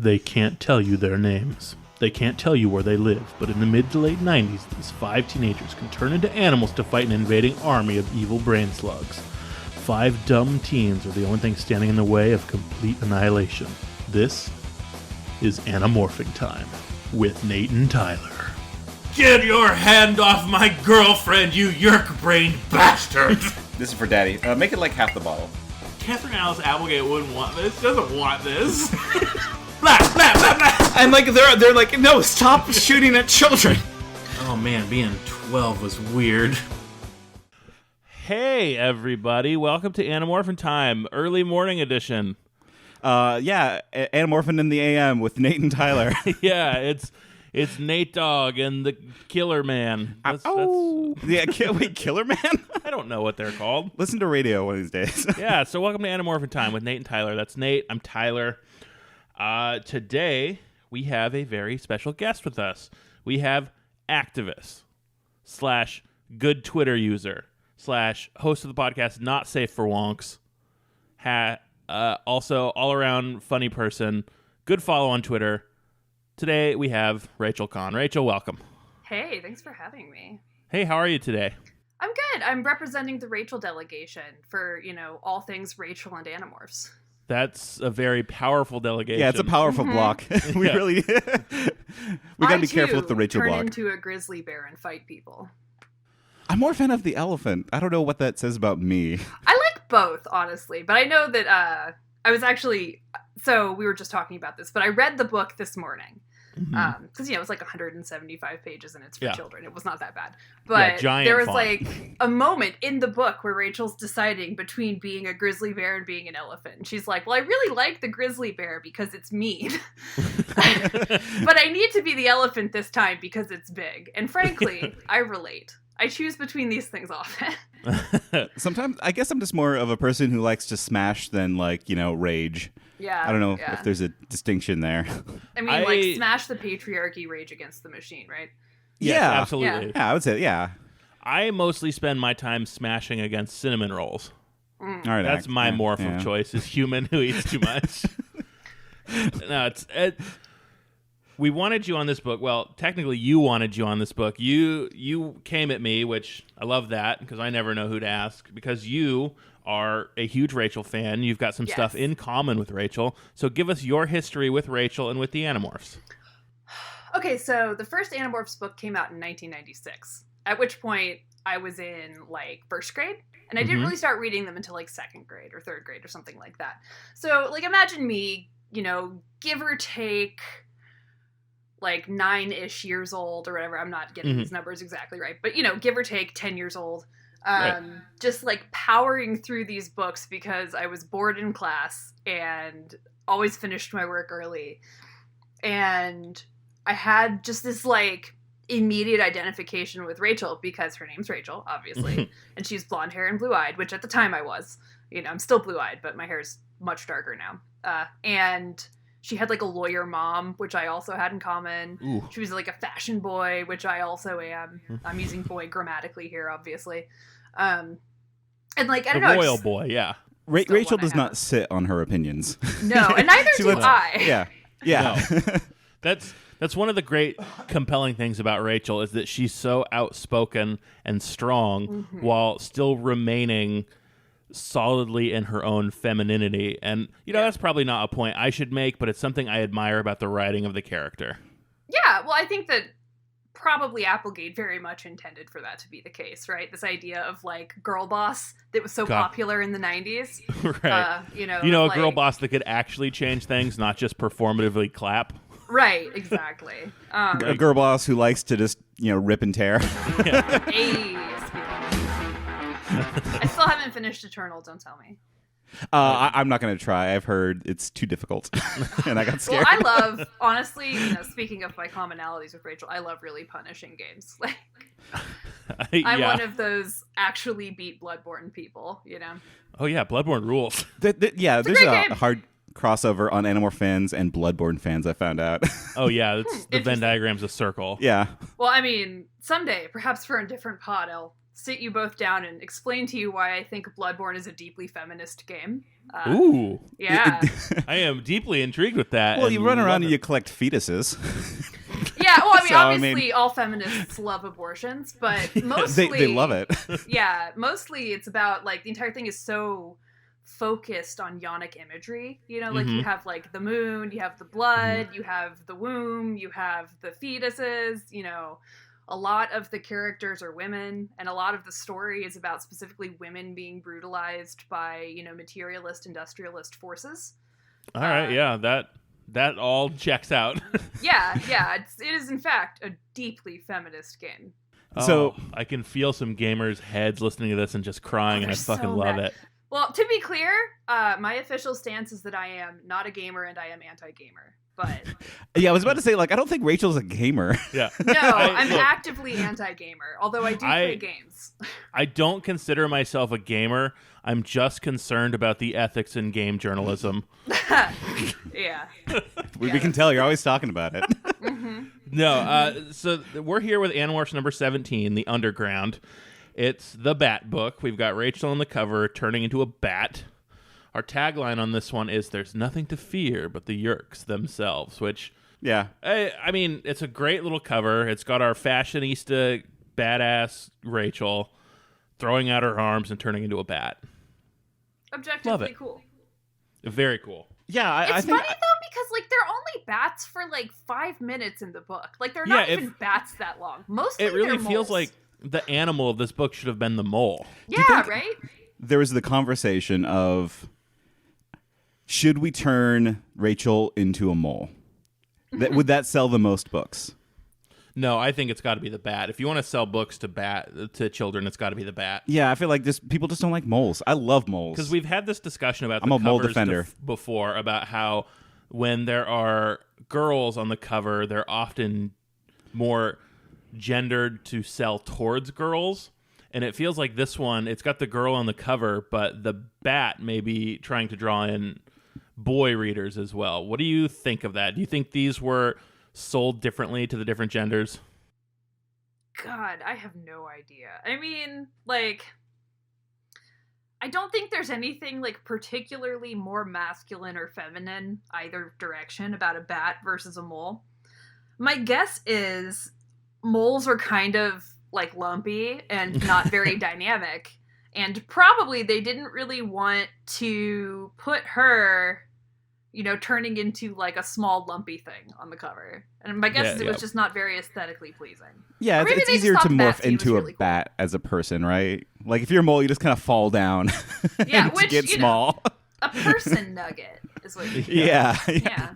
They can't tell you their names. They can't tell you where they live, but in the mid to late 90s, these 5 teenagers can turn into animals to fight an invading army of evil brain slugs. 5 dumb teens are the only thing standing in the way of complete annihilation. This is Animorphing Time with Nate and Tyler. Get your hand off my girlfriend, you yeerk-brained bastard! This is for Daddy. Make it like half the bottle. Catherine Alice Applegate wouldn't want this. Doesn't want this. Blah, blah, blah, blah. And like they're like, no, stop shooting at children. Oh man, being 12 was weird. Hey everybody, welcome to Animorphin Time, early morning edition. Animorphin in the AM with Nate and Tyler. Yeah, it's Nate Dogg and the Killer Man. Wait, Killer Man? I don't know what they're called. Listen to radio one of these days. Yeah, so welcome to Animorphin Time with Nate and Tyler. That's Nate, I'm Tyler. Today, we have a very special guest with us. We have activist / good Twitter user / host of the podcast Not Safe for Wonks. Also, all-around funny person. Good follow on Twitter. Today, we have Rachel Kahn. Rachel, welcome. Hey, thanks for having me. Hey, how are you today? I'm good. I'm representing the Rachel delegation for, all things Rachel and Animorphs. That's a very powerful delegation. Yeah, it's a powerful block. We really... we gotta be careful with the Rachel block. I, turn into a grizzly bear and fight people. I'm more a fan of the elephant. I don't know what that says about me. I like both, honestly. But I know that I was actually... So we were just talking about this, but I read the book this morning. Because, it was like 175 pages and it's for children. It was not that bad. But there was like a moment in the book where Rachel's deciding between being a grizzly bear and being an elephant. And she's like, well, I really like the grizzly bear because it's mean. But I need to be the elephant this time because it's big. And frankly, I relate. I choose between these things often. Sometimes, I guess I'm just more of a person who likes to smash than rage. Yeah. I don't know if there's a distinction there. I mean, smash the patriarchy, rage against the machine, right? Yes, yeah, absolutely. Yeah, I would say, yeah. I mostly spend my time smashing against cinnamon rolls. All right, that's my morph of choice, is human who eats too much. No, we wanted you on this book. Well, technically, you wanted you on this book. You came at me, which I love that, because I never know who to ask, because you are a huge Rachel fan. You've got some stuff in common with Rachel. So give us your history with Rachel and with the Animorphs. Okay, so the first Animorphs book came out in 1996, at which point I was in, first grade. And I didn't really start reading them until, second grade or third grade or something like that. So, imagine me, give or take... 9-ish years old or whatever. I'm not getting these numbers exactly right, but give or take 10 years old. Just powering through these books because I was bored in class and always finished my work early. And I had just this immediate identification with Rachel because her name's Rachel, obviously. And she's blonde hair and blue eyed, which at the time I was. I'm still blue eyed, but my hair's much darker now. And she had a lawyer mom, which I also had in common. Ooh. She was a fashion boy, which I also am. I'm using boy grammatically here, obviously. And I don't know. Royal boy, yeah. Rachel does not sit on her opinions. No, and neither do I. Yeah. No. That's one of the great compelling things about Rachel is that she's so outspoken and strong while still remaining solidly in her own femininity. And that's probably not a point I should make, but it's something I admire about the writing of the character. Yeah, well, I think that probably Applegate very much intended for that to be the case, right? This idea of girl boss that was so popular in the 90s. Right. A girl boss that could actually change things, not just performatively clap. Right, exactly. A girl boss who likes to just rip and tear. Yeah. I still haven't finished Eternal, don't tell me. I'm not going to try. I've heard it's too difficult, and I got scared. Well, I love, honestly, speaking of my commonalities with Rachel, I love really punishing games. I'm one of those actually beat Bloodborne people, Oh yeah, Bloodborne rules. There's a hard crossover on Animorph fans and Bloodborne fans, I found out. Oh yeah, the Venn diagram's a circle. Yeah. Well, I mean, someday, perhaps for a different pod, I'll sit you both down and explain to you why I think Bloodborne is a deeply feminist game. Ooh. Yeah. I am deeply intrigued with that. Well, and you run around love and it. you collect fetuses. Yeah, well, I mean, So, I obviously, mean- all feminists love abortions, but mostly... they love it. Yeah, mostly it's about, like, the entire thing is so focused on yonic imagery. You know, like, you have, like, the moon, you have the blood, you have the womb, you have the fetuses, you know... A lot of the characters are women, and a lot of the story is about specifically women being brutalized by, you know, materialist, industrialist forces. All right, yeah, that all checks out. Yeah, it is in fact a deeply feminist game. So- I can feel some gamers' heads listening to this and just crying, and I they're fucking so love mad. it. Well, to be clear, my official stance is that I am not a gamer and I am anti-gamer. But Yeah, I was about to say, like, I don't think Rachel's a gamer. Yeah. no, I'm actively anti-gamer, although I do play games. I don't consider myself a gamer. I'm just concerned about the ethics in game journalism. Yeah. We can tell you're always talking about it. No, so we're here with Animorphs number 17, The Underground. It's the Bat book. We've got Rachel on the cover turning into a bat. Our tagline on this one is "There's nothing to fear but the yeerks themselves," which, Yeah. I mean, it's a great little cover. It's got our fashionista, badass Rachel throwing out her arms and turning into a bat. Objectively it. cool. Very cool. Yeah, I It's think... funny though because like they're only bats for like 5 minutes in the book. Like they're not Yeah, even bats that long. Mostly It really they're feels moles. like the animal of this book should have been the mole. Yeah, think- right? There was the conversation of, should we turn Rachel into a mole? Would that sell the most books? No, I think it's got to be the bat. If you want to sell books to children, it's got to be the bat. Yeah, I feel like people just don't like moles. I love moles. Because we've had this discussion about I'm the a mole covers defender. Before, about how when there are girls on the cover, they're often more gendered to sell towards girls. And it feels like this one, it's got the girl on the cover, but the bat may be trying to draw in boy readers as well. What do you think of that? Do you think these were sold differently to the different genders? God, I have no idea. I mean, like, I don't think there's anything, like, particularly more masculine or feminine either direction about a bat versus a mole. My guess is moles are kind of, like, lumpy and not very dynamic. And probably they didn't really want to put her, you know, turning into, like, a small lumpy thing on the cover. And my guess is it was just not very aesthetically pleasing. Yeah, Or maybe it's they just easier to thought morph Betsy was into really a cool. bat as a person, right? Like, if you're a mole, you just kind of fall down Yeah, and which, get you know, small. a person nugget is what you Yeah. Yeah.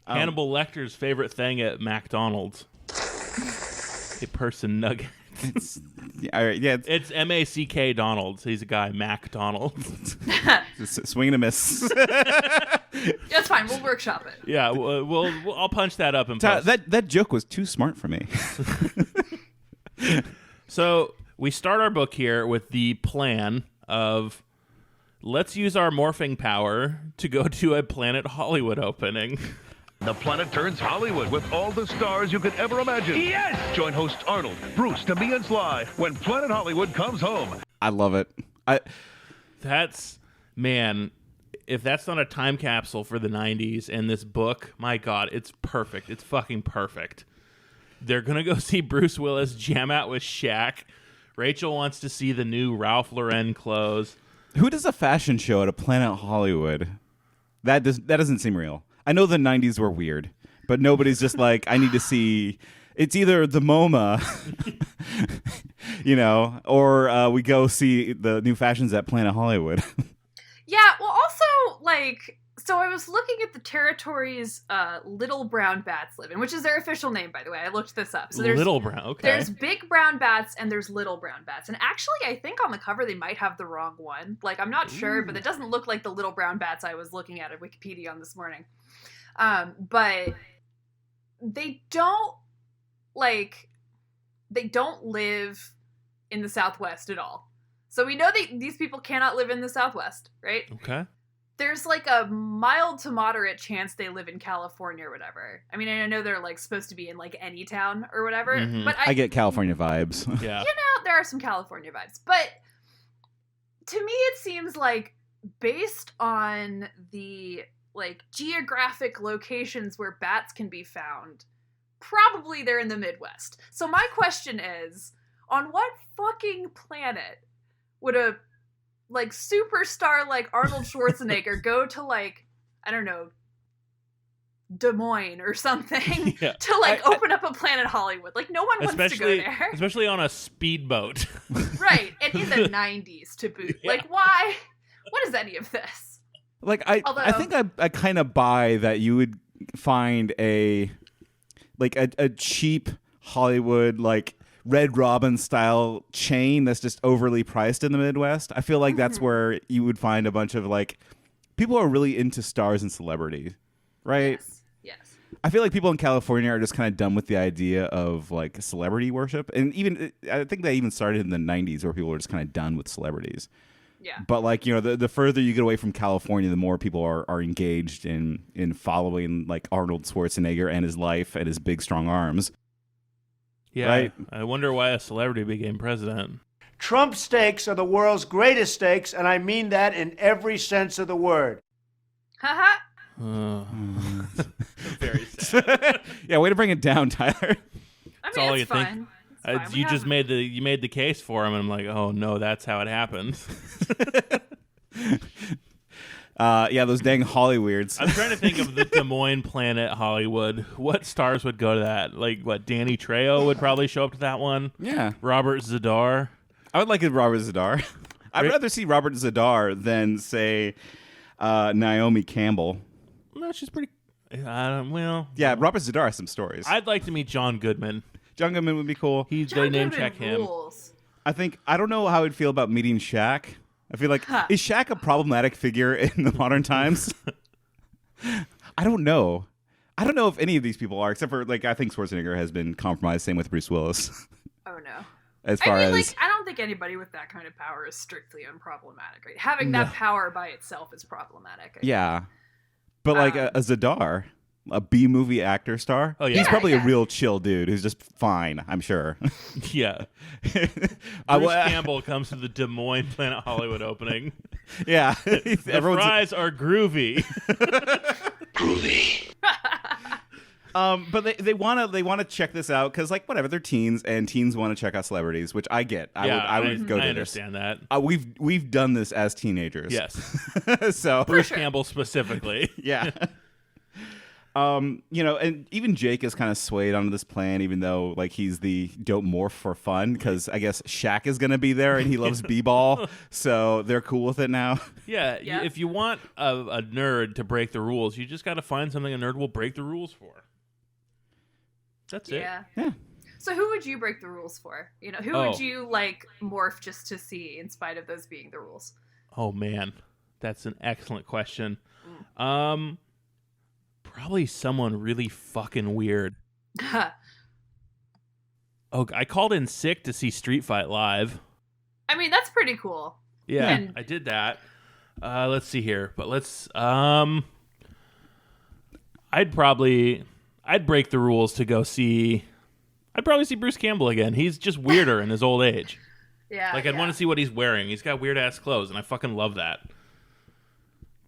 Hannibal Lecter's favorite thing at McDonald's. A person nugget. All right, yeah, It's M-A-C-K Donald's. He's a guy, McDonald's. it's swing and a miss. That's fine. We'll workshop it. Yeah, I'll punch that up and post. that joke was too smart for me. So we start our book here with the plan of let's use our morphing power to go to a Planet Hollywood opening. The planet turns Hollywood with all the stars you could ever imagine. Yes! Join hosts Arnold, Bruce, Demi, and Sly when Planet Hollywood comes home. I love it. Man, if that's not a time capsule for the 90s and this book, my God, it's perfect. It's fucking perfect. They're going to go see Bruce Willis jam out with Shaq. Rachel wants to see the new Ralph Lauren clothes. Who does a fashion show at a Planet Hollywood? That doesn't seem real. I know the 90s were weird, but nobody's just like, I need to see. It's either the MoMA, you know, or we go see the new fashions at Planet Hollywood. Yeah. Well, also, like, so I was looking at the territories Little Brown Bats live in, which is their official name, by the way. I looked this up. So there's Little Brown, okay. There's big brown bats and there's little brown bats. And actually, I think on the cover they might have the wrong one. Like, I'm not sure, but it doesn't look like the little brown bats I was looking at Wikipedia on this morning. But they don't live in the Southwest at all. So we know these people cannot live in the Southwest, right? Okay. there's like a mild to moderate chance they live in California or whatever. I mean, I know they're like supposed to be in like any town or whatever, but I get California vibes. Yeah. there are some California vibes, but to me it seems like based on the like geographic locations where bats can be found, probably they're in the Midwest. So my question is, on what fucking planet would a like superstar like Arnold Schwarzenegger go to like, I don't know, Des Moines or something to like open up a Planet Hollywood? Like no one wants to go there. Especially on a speedboat. Right. And in the 90s to boot. Like why? What is any of this? Like I think I kind of buy that you would find a cheap Hollywood like Red Robin style chain that's just overly priced in the Midwest. I feel like that's where you would find a bunch of like people who are really into stars and celebrity, right? Yes. I feel like people in California are just kind of done with the idea of like celebrity worship, and even I think that even started in the 90s where people were just kind of done with celebrities. Yeah. But like, you know, the further you get away from California, the more people are engaged in following like Arnold Schwarzenegger and his life and his big strong arms. Yeah, right? I wonder why a celebrity became president. Trump steaks are the world's greatest steaks, and I mean that in every sense of the word. Haha. Very sad. Yeah, way to bring it down, Tyler. I mean, all it's you fine. think. It's fine. You just made the case for him, and I'm like, oh no, that's how it happens. Yeah, those dang Hollyweirds. I'm trying to think of the Des Moines Planet Hollywood. What stars would go to that? Like, what, Danny Trejo would probably show up to that one? Yeah. Robert Zadar? I would like it Robert Zadar. I'd rather see Robert Zadar than, say, Naomi Campbell. No, she's pretty... well... Yeah, Robert Zadar has some stories. I'd like to meet John Goodman. John Goodman would be cool. They name check him. Rules. I don't know how I'd feel about meeting Shaq. I feel like, is Shaq a problematic figure in the modern times? I don't know. I don't know if any of these people are, except for, like, I think Schwarzenegger has been compromised. Same with Bruce Willis. Oh, no. As far as... like, I don't think anybody with that kind of power is strictly unproblematic, right? Having that power by itself is problematic. Yeah. But, like, a Zadar... A B-movie actor star? Oh, yeah. He's probably a real chill dude who's just fine, I'm sure. Yeah. Bruce Campbell comes to the Des Moines Planet Hollywood opening. Yeah. The fries are groovy. Groovy. But they want to check this out because, like, whatever, they're teens and teens want to check out celebrities, which I get. I would go to I this. understand that. We've done this as teenagers. Yes. So Bruce Campbell specifically. Yeah. You know, and even Jake is kind of swayed onto this plan, even though like he's the dope morph for fun, because I guess Shaq is gonna be there and he loves b-ball, so they're cool with it now. Yeah. If you want a nerd to break the rules, you just got to find something a nerd will break the rules for. That's it. Yeah. So who would you break the rules for? You know, who would you like morph just to see, in spite of those being the rules? Oh man, that's an excellent question. Probably someone really fucking weird. Oh, I called in sick to see Street Fight live. I mean, that's pretty cool. Yeah, I did that. Let's see here, but let's. I'd break the rules to go see. I'd probably see Bruce Campbell again. He's just weirder in his old age. Yeah. Like I'd want to see what he's wearing. He's got weird ass clothes, and I fucking love that.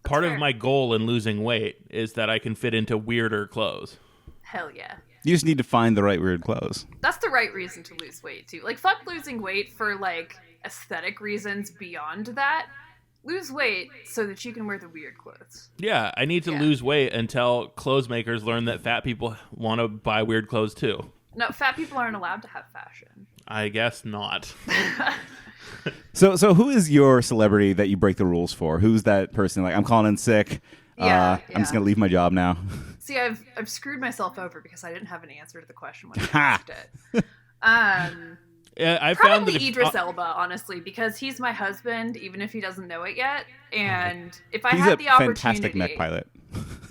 Part of my goal in losing weight is that I can fit into weirder clothes. Hell yeah. You just need to find the right weird clothes. That's the right reason to lose weight, too. Like, fuck losing weight for, like, aesthetic reasons beyond that. Lose weight so that you can wear the weird clothes. Yeah, I need to lose weight until clothes makers learn that fat people want to buy weird clothes, too. No, fat people aren't allowed to have fashion. I guess not. So who is your celebrity that you break the rules for? Who's that person? Like, I'm calling in sick. I'm just gonna leave my job now. See, I've screwed myself over because I didn't have an answer to the question when I asked it. Yeah, I Probably found that Idris Elba, honestly, because he's my husband, even if he doesn't know it yet. And if I He's had a the opportunity, fantastic mech pilot.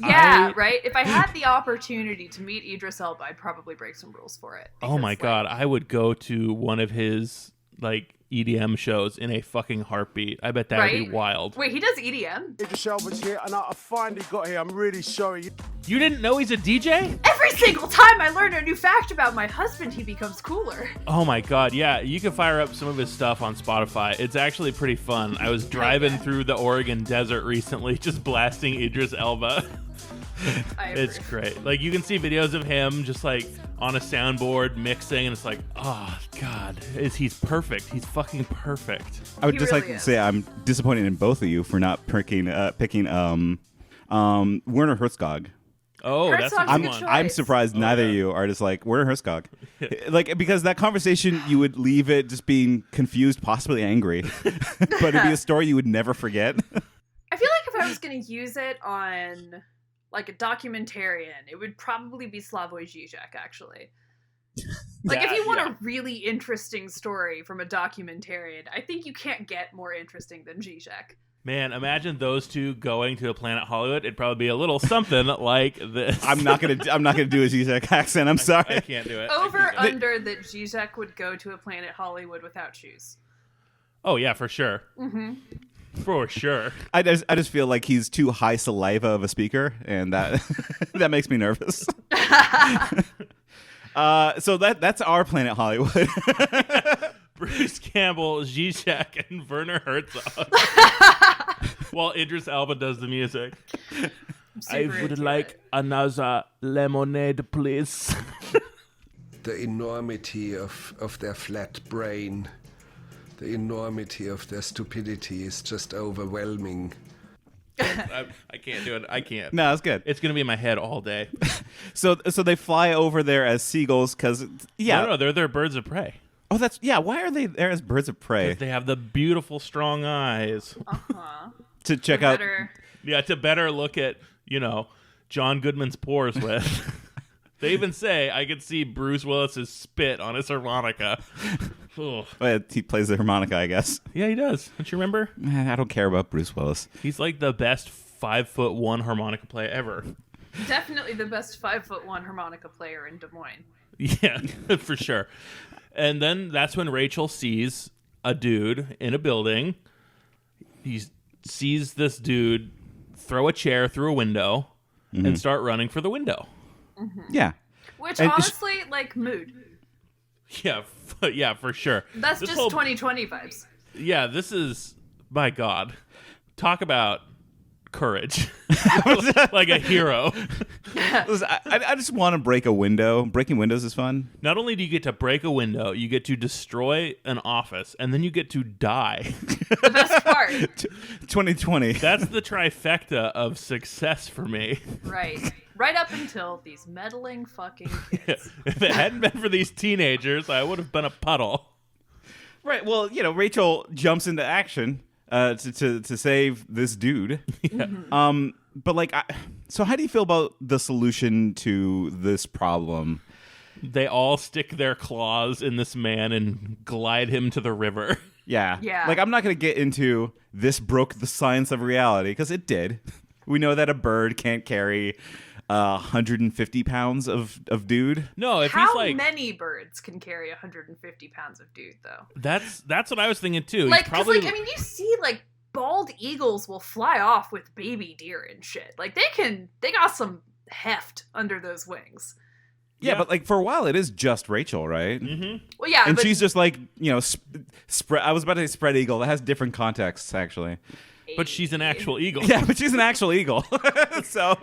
Yeah, right. If I had the opportunity to meet Idris Elba, I'd probably break some rules for it. Oh my god, I would go to one of his like EDM shows in a fucking heartbeat. I bet that would be wild. Wait, he does EDM? Idris Elba's here, and I finally got here. I'm really sorry. You didn't know he's a DJ? Every single time I learn a new fact about my husband, he becomes cooler. Oh my god, yeah. You can fire up some of his stuff on Spotify. It's actually pretty fun. I was driving through the Oregon desert recently, just blasting Idris Elba. It's great. Like, you can see videos of him just like on a soundboard mixing, and it's like, oh god, he's perfect. He's fucking perfect. I would just like to say I'm disappointed in both of you for not picking Werner Herzog. Oh, that's a good one. I'm surprised neither of you are just like Werner Herzog. Like, because that conversation, you would leave it just being confused, possibly angry, but it'd be a story you would never forget. I feel like if I was going to use it on like a documentarian, it would probably be Slavoj Žižek, actually. Like, if you want a really interesting story from a documentarian, I think you can't get more interesting than Žižek. Man, imagine those two going to a Planet Hollywood. It'd probably be a little something like this. I'm not gonna do a Zizek accent. I'm sorry. I can't do it. Over under that Zizek would go to a Planet Hollywood without shoes. Oh yeah, for sure. Mm-hmm. For sure. I just feel like he's too high saliva of a speaker, and that that makes me nervous. So that's our Planet Hollywood. Bruce Campbell, Zizek, and Werner Herzog. While Idris Elba does the music. I would like another lemonade, please. The enormity of their flat brain, the enormity of their stupidity is just overwhelming. I can't do it. I can't. No, it's good. It's going to be in my head all day. So they fly over there as seagulls because, No, they're birds of prey. Oh, why are they there as birds of prey? They have the beautiful, strong eyes. Uh-huh. To check out. Yeah, to better look at, John Goodman's pores with. They even say, I could see Bruce Willis's spit on his harmonica. Well, he plays the harmonica, I guess. Yeah, he does. Don't you remember? Man, I don't care about Bruce Willis. He's like the best 5'1" harmonica player ever. Definitely the best 5'1" harmonica player in Des Moines. Yeah, for sure. And then that's when Rachel sees a dude in a building. He sees this dude throw a chair through a window and start running for the window. Mm-hmm. Yeah. Which, honestly, mood. Yeah, for sure. That's just 2020 vibes. Yeah, this is, my God. Talk about courage. Like a hero. Listen, I just want to break a window. Breaking windows is fun. Not only do you get to break a window, you get to destroy an office, and then you get to die. The best part. 2020. That's the trifecta of success for me. Right. Right up until these meddling fucking kids. If it hadn't been for these teenagers, I would have been a puddle. Right. Well, Rachel jumps into action to save this dude. Yeah. But so how do you feel about the solution to this problem? They all stick their claws in this man and glide him to the river. Yeah. Yeah. I'm not going to get into this broke the science of reality, because it did. We know that a bird can't carry 150 pounds of dude. No, if How he's like, many birds can carry 150 pounds of dude, though? that's what I was thinking too. Like, because you see, bald eagles will fly off with baby deer and shit. Like, they got some heft under those wings. Yeah, but for a while it is just Rachel, right? Mm-hmm. Well, yeah, and she's just spread. I was about to say spread eagle. That has different contexts, actually. But she's an actual eagle. Yeah, but she's an actual eagle. So.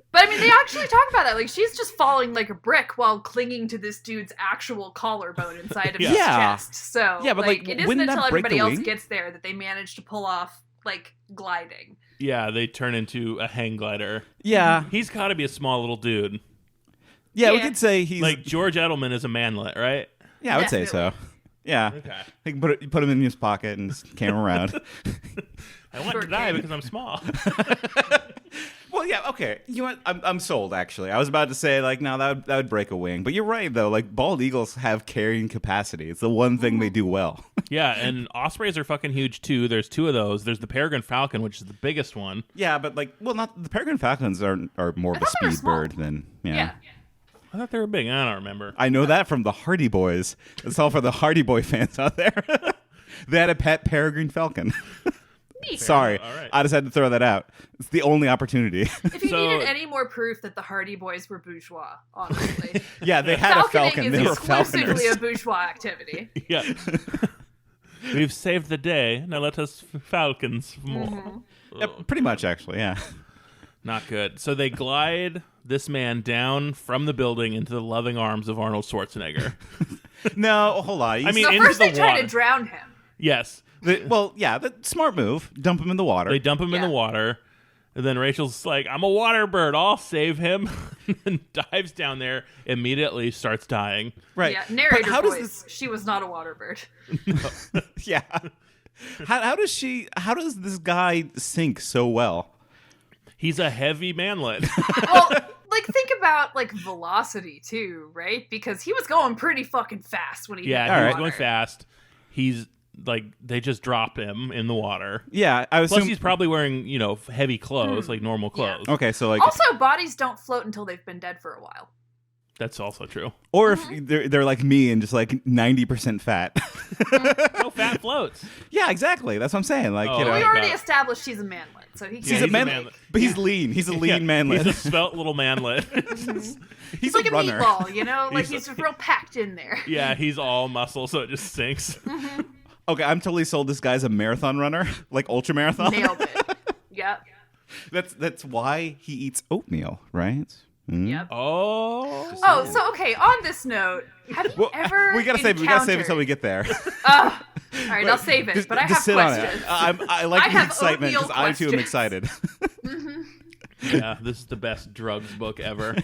But they actually talk about that. She's just falling like a brick while clinging to this dude's actual collarbone inside of his chest. So, yeah, but it isn't until everybody else gets there that they manage to pull off gliding. Yeah, they turn into a hang glider. Yeah, he's got to be a small little dude. Yeah, we could say he's like George Edelman is a manlet, right? Yeah, I would say so. Yeah. Okay. He can put him in his pocket and just carry him around. I want to die because I'm small. Well, yeah, okay. You know what? I'm sold, actually. I was about to say, no, that would break a wing. But you're right, though. Bald eagles have carrying capacity. It's the one thing they do well. Yeah, and ospreys are fucking huge, too. There's two of those. There's the peregrine falcon, which is the biggest one. Yeah, but, not the peregrine falcons are more of a speed bird than, Yeah. I thought they were big. I don't remember. I know that from the Hardy Boys. That's all for the Hardy Boy fans out there. They had a pet peregrine falcon. Neat. Sorry, All right. I just had to throw that out. It's the only opportunity. If you So- needed any more proof that the Hardy Boys were bourgeois, honestly. Yeah, they had a Falconing falcon. is They were exclusively falconers. a bourgeois activity. Yeah. We've saved the day. Now let us falcons more. Mm-hmm. Yeah, pretty much, actually. Yeah. Not good. So they glide this man down from the building into the loving arms of Arnold Schwarzenegger. No, hold on. I mean, So into first they the try water. to drown him. Yes. the smart move. Dump him in the water. They dump him in the Yeah. water. And then Rachel's like, I'm a water bird. I'll save him. And dives down there, immediately starts dying. right. Yeah, narrator But how does voice. She was not a water bird. Yeah. How does this guy sink so well? He's a heavy manlet. Well, like think about like velocity too, right? Because he was going pretty fucking fast when he hit Yeah, the he was water. going fast. He's like, they just dropped him in the water. Yeah, I was. Plus, he's probably wearing, heavy clothes, like normal clothes. Okay, so like, Also, bodies don't float until they've been dead for a while. That's also true. or if they're like me and just like 90% fat. No fat floats. Yeah, exactly. That's what I'm saying. Like, Oh, you know, We my already God. established he's a manlet, so he he's can't. a he's a man, manlet. but he's lean. He's a lean manlet. He's a svelte little manlet. He's like a runner. meatball, you know? Like He's- he's real packed in there. Yeah, he's all muscle, so it just sinks. Okay, I'm totally sold. This guy's a marathon runner, like ultra marathon. Nailed it. Yep. That's why he eats oatmeal, right? Mm. Yep. Oh. Oh, so okay. On this note, have you Well, ever? we gotta save it. We gotta save it until we encountered- get there. All right, I'll save it. Just- but I just have sit on it. questions. I like I the have excitement because oatmeal I too am questions. excited. Yeah, this is the best drugs book ever.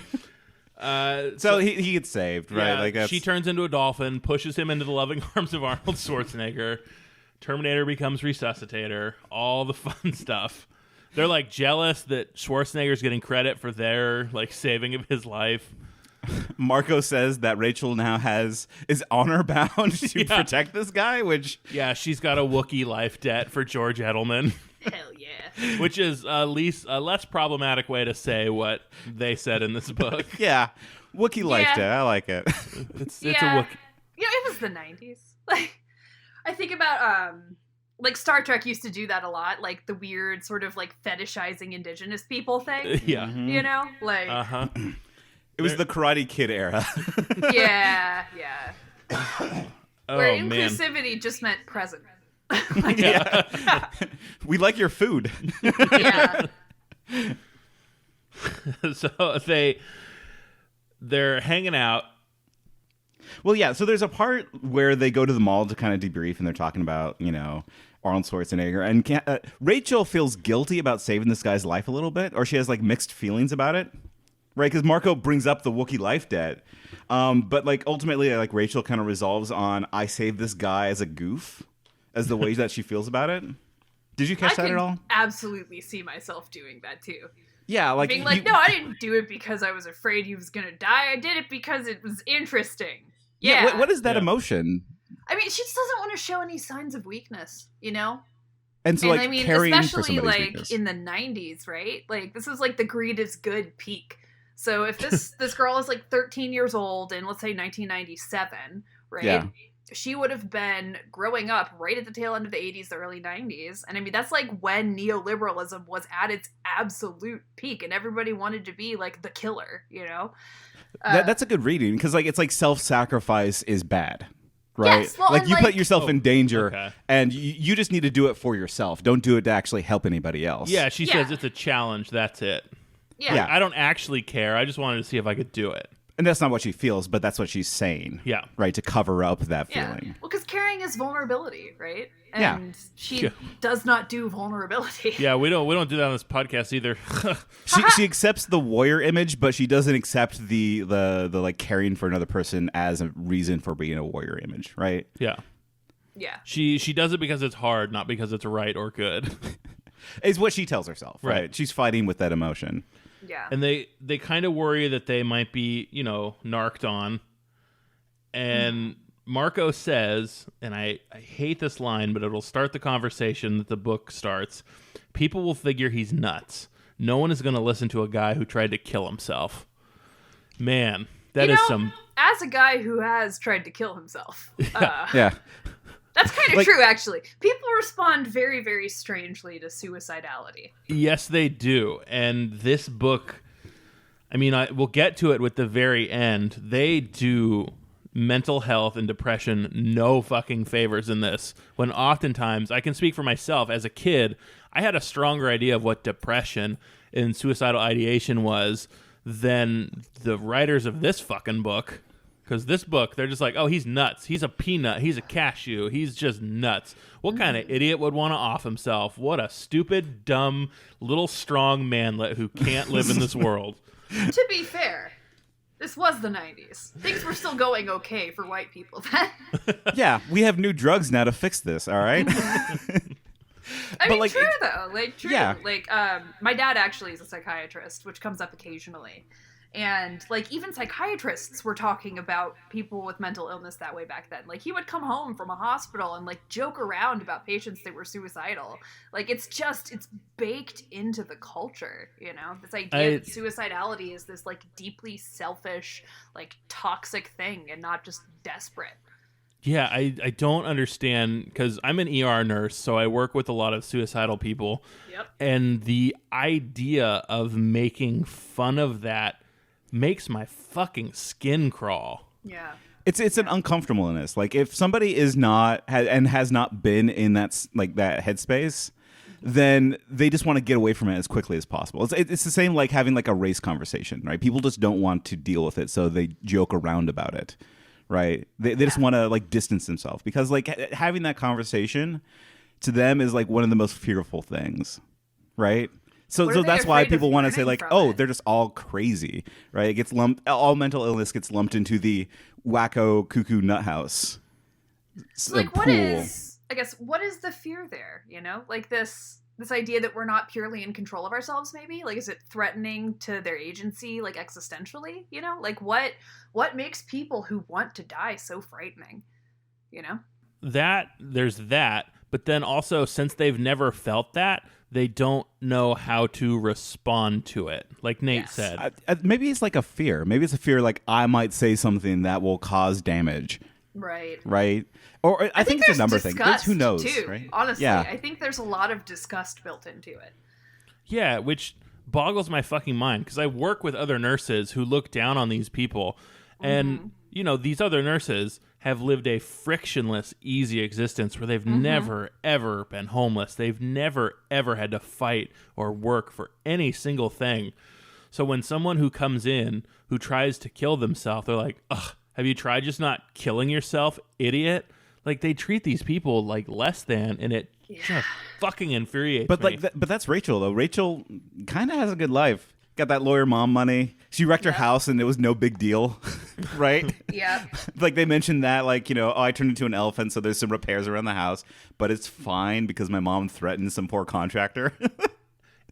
So he gets saved, right? Yeah, Like that's, she turns into a dolphin, pushes him into the loving arms of Arnold Schwarzenegger. Terminator becomes resuscitator. All the fun stuff. They're like jealous that Schwarzenegger's getting credit for their like saving of his life. Marco says that Rachel now is honor bound to Yeah. protect this guy, which Yeah, she's got a Wookiee life debt for George Edelman, Hell yeah. which is at least a less problematic way to say what they said in this book. yeah, Wookiee life Yeah. debt. I like it. It's Yeah. a Wookiee. Yeah, it was the 90s. Like, I think about like Star Trek used to do that a lot, like the weird sort of like fetishizing indigenous people thing. Yeah. You know, like Uh-huh. It was the Karate Kid era. yeah. Oh, Where man. inclusivity just meant present. Yeah. We like your food. Yeah. So they're hanging out. Well, yeah. So there's a part where they go to the mall to kind of debrief, and they're talking about, Arnold Schwarzenegger, and Rachel feels guilty about saving this guy's life a little bit, or she has like mixed feelings about it, right? Because Marco brings up the Wookiee life debt, but like ultimately, like Rachel kind of resolves on I saved this guy as a goof, as the way that she feels about it. Did you catch I that can at all? absolutely see myself doing that too. Yeah, like Being like, no, I didn't do it because I was afraid he was gonna die. I did it because it was interesting. Yeah. What is that Yeah. emotion? I mean, she just doesn't want to show any signs of weakness, you know? And so, And like, I mean, caring for especially somebody's like weakness. in the 90s, right? Like, this is like the greed is good peak. So if this girl is like 13 years old in, let's say, 1997, right? Yeah. She would have been growing up right at the tail end of the 80s, the early 90s. And I mean, that's like when neoliberalism was at its absolute peak and everybody wanted to be like the killer, you know? That's a good reading because, like, it's like self-sacrifice is bad, right? Yes, well, like and, you like- put yourself in danger, okay. and you just need to do it for yourself. Don't do it to actually help anybody else. Yeah, she Yeah. says it's a challenge. That's it. Yeah. I don't actually care. I just wanted to see if I could do it. and that's not what she feels, but that's what she's saying. Yeah. right, to cover up that Yeah. feeling. Well, because caring is vulnerability, right? Yeah. And she Yeah. does not do vulnerability. Yeah, we don't do that on this podcast either. She accepts the warrior image, but she doesn't accept the like caring for another person as a reason for being a warrior image, right? Yeah. Yeah. She does it because it's hard, not because it's right or good. Is what she tells herself, right? Right. She's fighting with that emotion. Yeah. And they kind of worry that they might be, narked on. And Marco says, and I hate this line, but it'll start the conversation that the book starts. People will figure he's nuts. No one is going to listen to a guy who tried to kill himself. Man, that is some... As a guy who has tried to kill himself, Yeah. That's kind of true, actually. People respond very, very strangely to suicidality. Yes, they do. And this book, I mean, we'll get to it with the very end. They do mental health and depression no fucking favors in this. When oftentimes, I can speak for myself, as a kid, I had a stronger idea of what depression and suicidal ideation was than the writers of this fucking book. Because this book, they're just like, oh, he's nuts. He's a peanut. He's a cashew. He's just nuts. What kind of idiot would want to off himself? What a stupid, dumb, little strong manlet who can't live in this world. To be fair, this was the 90s. Things were still going okay for white people then. Yeah, we have new drugs now to fix this, all right? I mean, true, though. Like, true. Yeah. Like, my dad actually is a psychiatrist, which comes up occasionally. And, like, even psychiatrists were talking about people with mental illness that way back then. Like, he would come home from a hospital and, like, joke around about patients that were suicidal. Like, it's baked into the culture, you know? This idea that suicidality is this, like, deeply selfish, like, toxic thing and not just desperate. Yeah, I don't understand, because I'm an ER nurse, so I work with a lot of suicidal people. Yep. And the idea of making fun of that makes my fucking skin crawl. Yeah. It's an uncomfortableness. Like, if somebody is not and has not been in that that headspace, then they just want to get away from it as quickly as possible. It's the same like having like a race conversation, right? People just don't want to deal with it, so they joke around about it, right? They just want to like distance themselves, because like having that conversation to them is like one of the most fearful things, right? So that's why people want to say like, oh, they're just all crazy, right? It gets all mental illness gets lumped into the wacko cuckoo nut house. So, like, what is the fear there? You know, like this idea that we're not purely in control of ourselves. Maybe, like, is it threatening to their agency, like existentially? You know, like what makes people who want to die so frightening? You know, there's that, but then also, since they've never felt that, they don't know how to respond to it. Like Nate said. Maybe it's like a fear. Maybe it's a fear like I might say something that will cause damage. Right. Right? Or I think it's a number thing. Who knows? Too, right? Honestly, yeah. I think there's a lot of disgust built into it. Yeah, which boggles my fucking mind, because I work with other nurses who look down on these people. And, you know, these other nurses have lived a frictionless, easy existence where they've never, ever been homeless. They've never, ever had to fight or work for any single thing. So when someone who comes in who tries to kill themselves, they're like, ugh, have you tried just not killing yourself, idiot? Like, they treat these people like less than, and it just fucking infuriates me. But that's Rachel, though. Rachel kind of has a good life. Got that lawyer mom money. She wrecked her house and it was no big deal, right? Yeah. Like they mentioned that, like, you know, I turned into an elephant, so there's some repairs around the house, but it's fine because my mom threatened some poor contractor.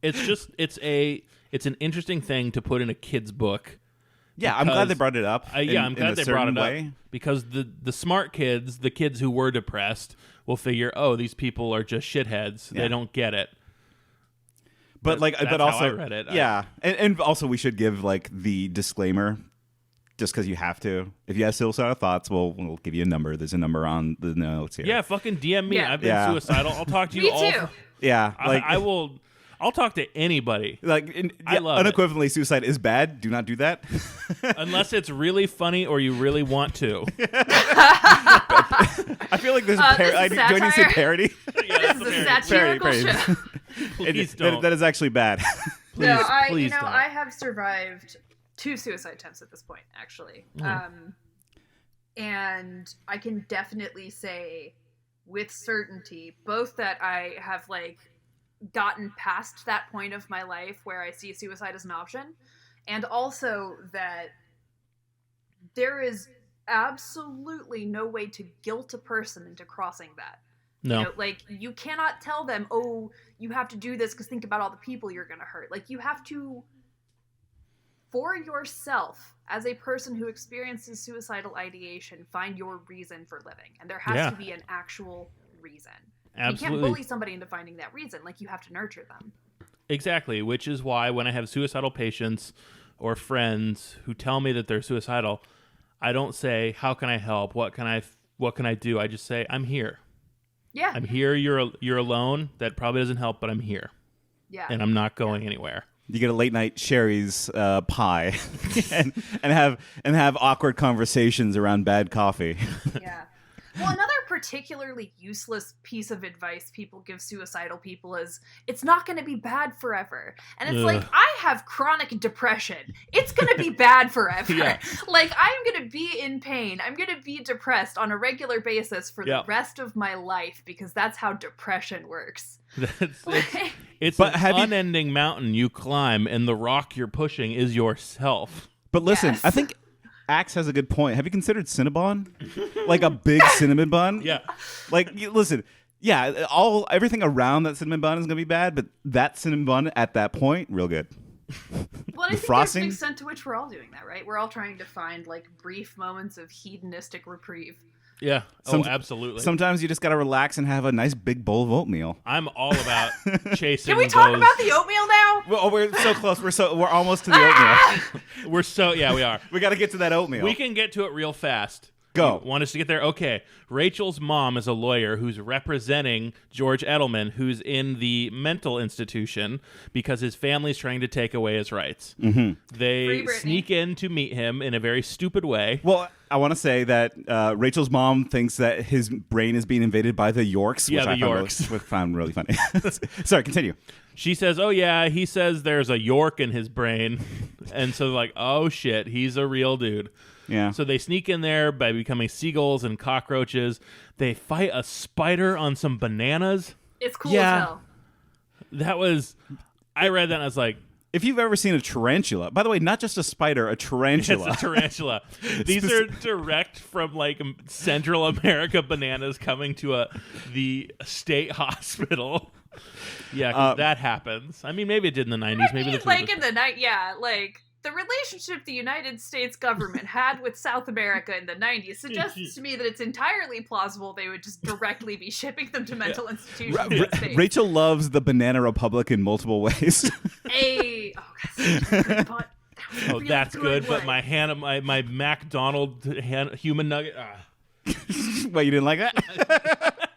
It's an interesting thing to put in a kid's book. Yeah, I'm glad they brought it up. I'm glad they brought it up because the smart kids, the kids who were depressed, will figure, oh, these people are just shitheads. Yeah. They don't get it. But that's also, how I read it. Yeah, and also we should give like the disclaimer, just because you have to. If you have suicidal thoughts, we'll give you a number. There's a number on the notes here. Yeah, fucking DM me. Yeah. I've been suicidal. I'll talk to you Me all. too. Yeah, like I will. I'll talk to anybody. Like, I love unequivocally, suicide is bad. Do not do that. Unless it's really funny or you really want to. I feel like there's a parody. Do I need to say parody? Yeah, this is a satirical show. Please don't. That is actually bad. Please don't. I have survived 2 suicide attempts at this point, actually. And I can definitely say with certainty, both that I have, like, gotten past that point of my life where I see suicide as an option, and also that there is absolutely no way to guilt a person into crossing that. No. You know, like, you cannot tell them, oh, you have to do this because think about all the people you're going to hurt. Like, you have to, for yourself, as a person who experiences suicidal ideation, find your reason for living. And there has to be an actual reason. Absolutely. You can't bully somebody into finding that reason. Like, you have to nurture them. Exactly, which is why when I have suicidal patients or friends who tell me that they're suicidal, I don't say, how can I help? What can I do? I just say, I'm here. Yeah. I'm here. You're alone. That probably doesn't help, but I'm here. Yeah. And I'm not going anywhere. You get a late night Sherry's pie, and have awkward conversations around bad coffee. Yeah. Well, another particularly useless piece of advice people give suicidal people is it's not going to be bad forever. And it's like, I have chronic depression. It's going to be bad forever. Yeah. Like, I'm going to be in pain. I'm going to be depressed on a regular basis for the rest of my life because that's how depression works. It's an unending mountain you climb, and the rock you're pushing is yourself. But listen, I think Axe has a good point. Have you considered Cinnabon? Like a big cinnamon bun? Yeah. Like, listen, yeah, everything around that cinnamon bun is going to be bad, but that cinnamon bun at that point, real good. Well, I think frosting? there's an extent to which we're all doing that, right? We're all trying to find, like, brief moments of hedonistic reprieve. Yeah. Absolutely. Sometimes you just got to relax and have a nice big bowl of oatmeal. I'm all about chasing. Can we talk about the oatmeal now? Well, we're so close. We're almost to the oatmeal. We are. We got to get to that oatmeal. We can get to it real fast. Go. You want us to get there? Okay. Rachel's mom is a lawyer who's representing George Edelman, who's in the mental institution because his family's trying to take away his rights. Mm-hmm. They sneak in to meet him in a very stupid way. Well, I want to say that Rachel's mom thinks that his brain is being invaded by the yeerks, which I found really funny. Sorry, continue. She says, oh, yeah, he says there's a yeerk in his brain. And so, like, oh, shit, he's a real dude. Yeah. So they sneak in there by becoming seagulls and cockroaches. They fight a spider on some bananas. It's cool as hell. I read that and I was like, if you've ever seen a tarantula, by the way, not just a spider, a tarantula. It's a tarantula. These are direct from like Central America bananas coming to the state hospital. Yeah, 'cause that happens. I mean, maybe it did in the 90s. Maybe like in the night. Yeah, like the relationship the United States government had with South America in the 90s suggests to me that it's entirely plausible they would just directly be shipping them to mental institutions. Rachel loves the Banana Republic in multiple ways. That's good. But my McDonald human nugget. Well, you didn't like that?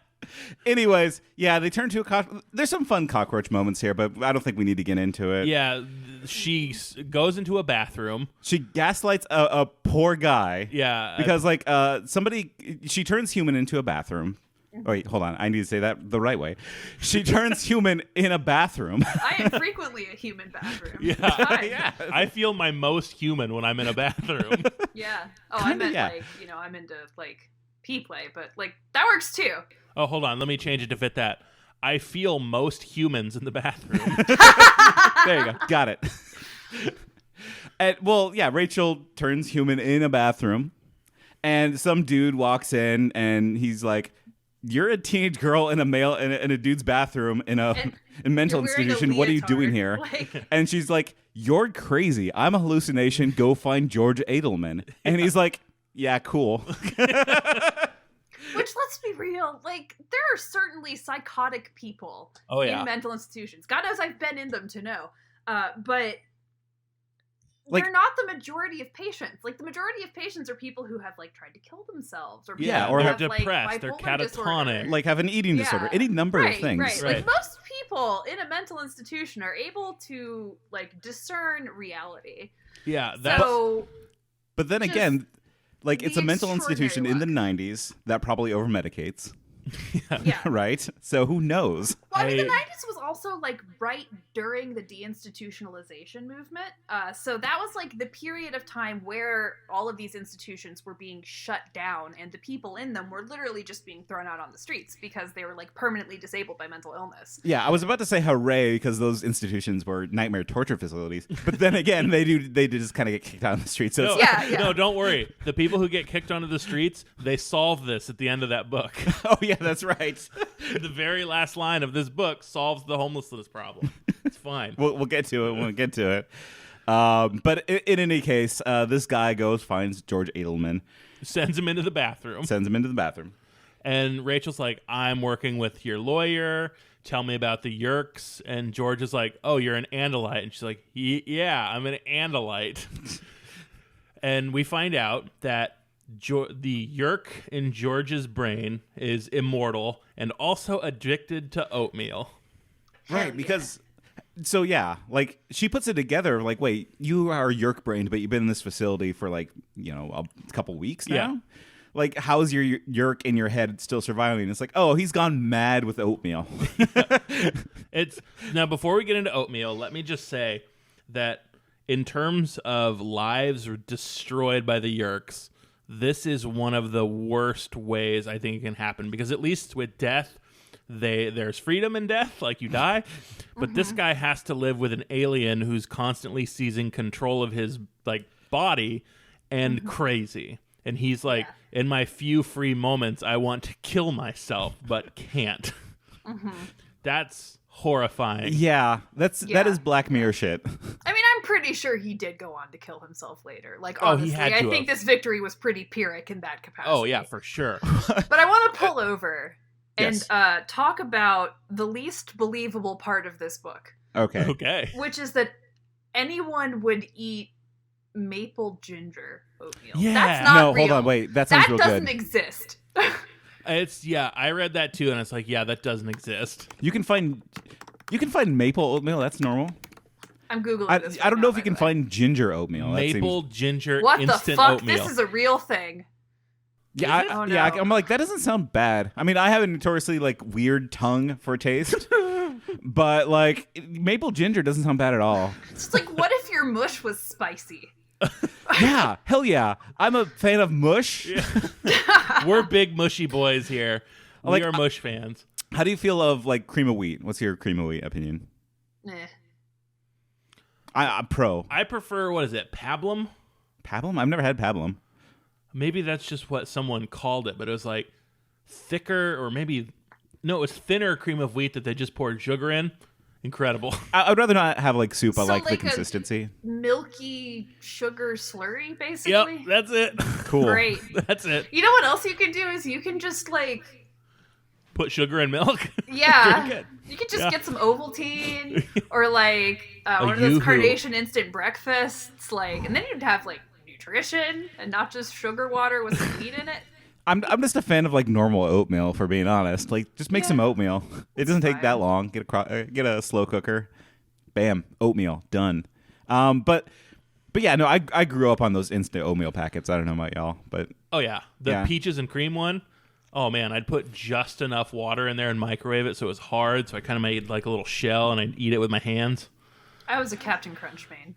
Anyways, yeah, they turn to a there's some fun cockroach moments here, but I don't think we need to get into it. Yeah, she goes into a bathroom. She gaslights a poor guy. Yeah. Because, she turns human into a bathroom. Oh, wait, hold on. I need to say that the right way. She turns human in a bathroom. I am frequently a human bathroom. Yeah. I feel my most human when I'm in a bathroom. Yeah. Oh, I meant, I'm into, pee play, but, that works, too. Oh, hold on. Let me change it to fit that. I feel most humans in the bathroom. There you go. Got it. Rachel turns human in a bathroom, and some dude walks in, and he's like, "You're a teenage girl in a dude's bathroom in a mental institution. What are you doing here?" And she's like, "You're crazy. I'm a hallucination. Go find George Edelman." And he's like, "Yeah, cool." Which, let's be real, there are certainly psychotic people in mental institutions. God knows I've been in them to know. But they're not the majority of patients. The majority of patients are people who have, tried to kill themselves. Or or have depressed. They're catatonic. Disorder. Have an eating disorder. Any number of things. Right. Most people in a mental institution are able to, discern reality. Yeah. But then again... it's a mental institution in the 90s that probably over-medicates. Yeah. Right? So who knows? Well, the 90s was also, right during the deinstitutionalization movement. So that was, the period of time where all of these institutions were being shut down, and the people in them were literally just being thrown out on the streets because they were, permanently disabled by mental illness. Yeah, I was about to say hooray because those institutions were nightmare torture facilities. But then again, they just kind of get kicked out on the streets. So No, don't worry. The people who get kicked onto the streets, they solve this at the end of that book. Oh, yeah, that's right. The very last line of this book solves the homelessness problem. It's fine. We'll get to it when we get to it. But in any case, this guy finds George Edelman. Sends him into the bathroom. And Rachel's like, I'm working with your lawyer. Tell me about the yeerks. And George is like, oh, you're an Andalite. And she's like, yeah, I'm an Andalite. And we find out that the yeerk in George's brain is immortal and also addicted to oatmeal. Right, because so yeah, like she puts it together like, wait, you are yeerk brained, but you've been in this facility for like, a couple weeks now? Yeah. Like, how is your yeerk in your head still surviving? It's like, oh, he's gone mad with oatmeal. Now, before we get into oatmeal, let me just say that in terms of lives destroyed by the yeerks, this is one of the worst ways I think it can happen, because at least with death, there's freedom in death, like you die, but this guy has to live with an alien who's constantly seizing control of his like body and crazy. And he's like, in my few free moments, I want to kill myself, but can't. That's horrifying. Yeah, that is Black Mirror shit. I mean, I'm pretty sure he did go on to kill himself later. Like, he honestly, had I to think have. this victory was pretty Pyrrhic in that capacity. Oh, yeah, for sure. But I want to pull over and Yes. talk about the least believable part of this book, Okay. which is that anyone would eat maple ginger oatmeal. Yeah. That's not No, real. hold on, wait. That sounds That real doesn't good. exist. I read that too, and it's like, yeah, that doesn't exist. You can find maple oatmeal. That's normal. I'm Googling I this. don't right know now, if you by can the way. find ginger oatmeal. That Maple seems- ginger What the instant fuck? oatmeal. This is a real thing. Yeah, Is it? Oh, yeah. no. I'm like, that doesn't sound bad. I mean, I have a notoriously like weird tongue for taste, but like maple ginger doesn't sound bad at all. It's just like, what if your mush was spicy? Yeah, hell yeah. I'm a fan of mush. We're big mushy boys here. We Like, are mush fans. How do you feel of like cream of wheat? What's your cream of wheat opinion? Eh. I'm pro. I prefer, what is it, pablum? Pablum? I've never had pablum. Maybe that's just what someone called it, but it was like thicker, or maybe, no, it was thinner cream of wheat that they just poured sugar in. Incredible. I'd rather not have like soup. I So, like the like a- consistency. Milky sugar slurry, basically. Yep, that's it. Cool. Great. That's it. You know what else you can do is you can just like, Put sugar in milk. yeah, Drink it. you can just Yeah. get some Ovaltine or like one of those Yoo-hoo. Carnation instant breakfasts, like, and then you'd have like nutrition and not just sugar water with some wheat in it. I'm just a fan of like normal oatmeal, for being honest. Like, just make some oatmeal. It doesn't take that long. Get a slow cooker, bam, oatmeal done. But yeah, no, I grew up on those instant oatmeal packets. I don't know about y'all, but Oh, yeah. The Yeah. peaches and cream one. Oh, man, I'd put just enough water in there and microwave it so it was hard, so I kind of made like a little shell, and I'd eat it with my hands. I was a Captain Crunch main.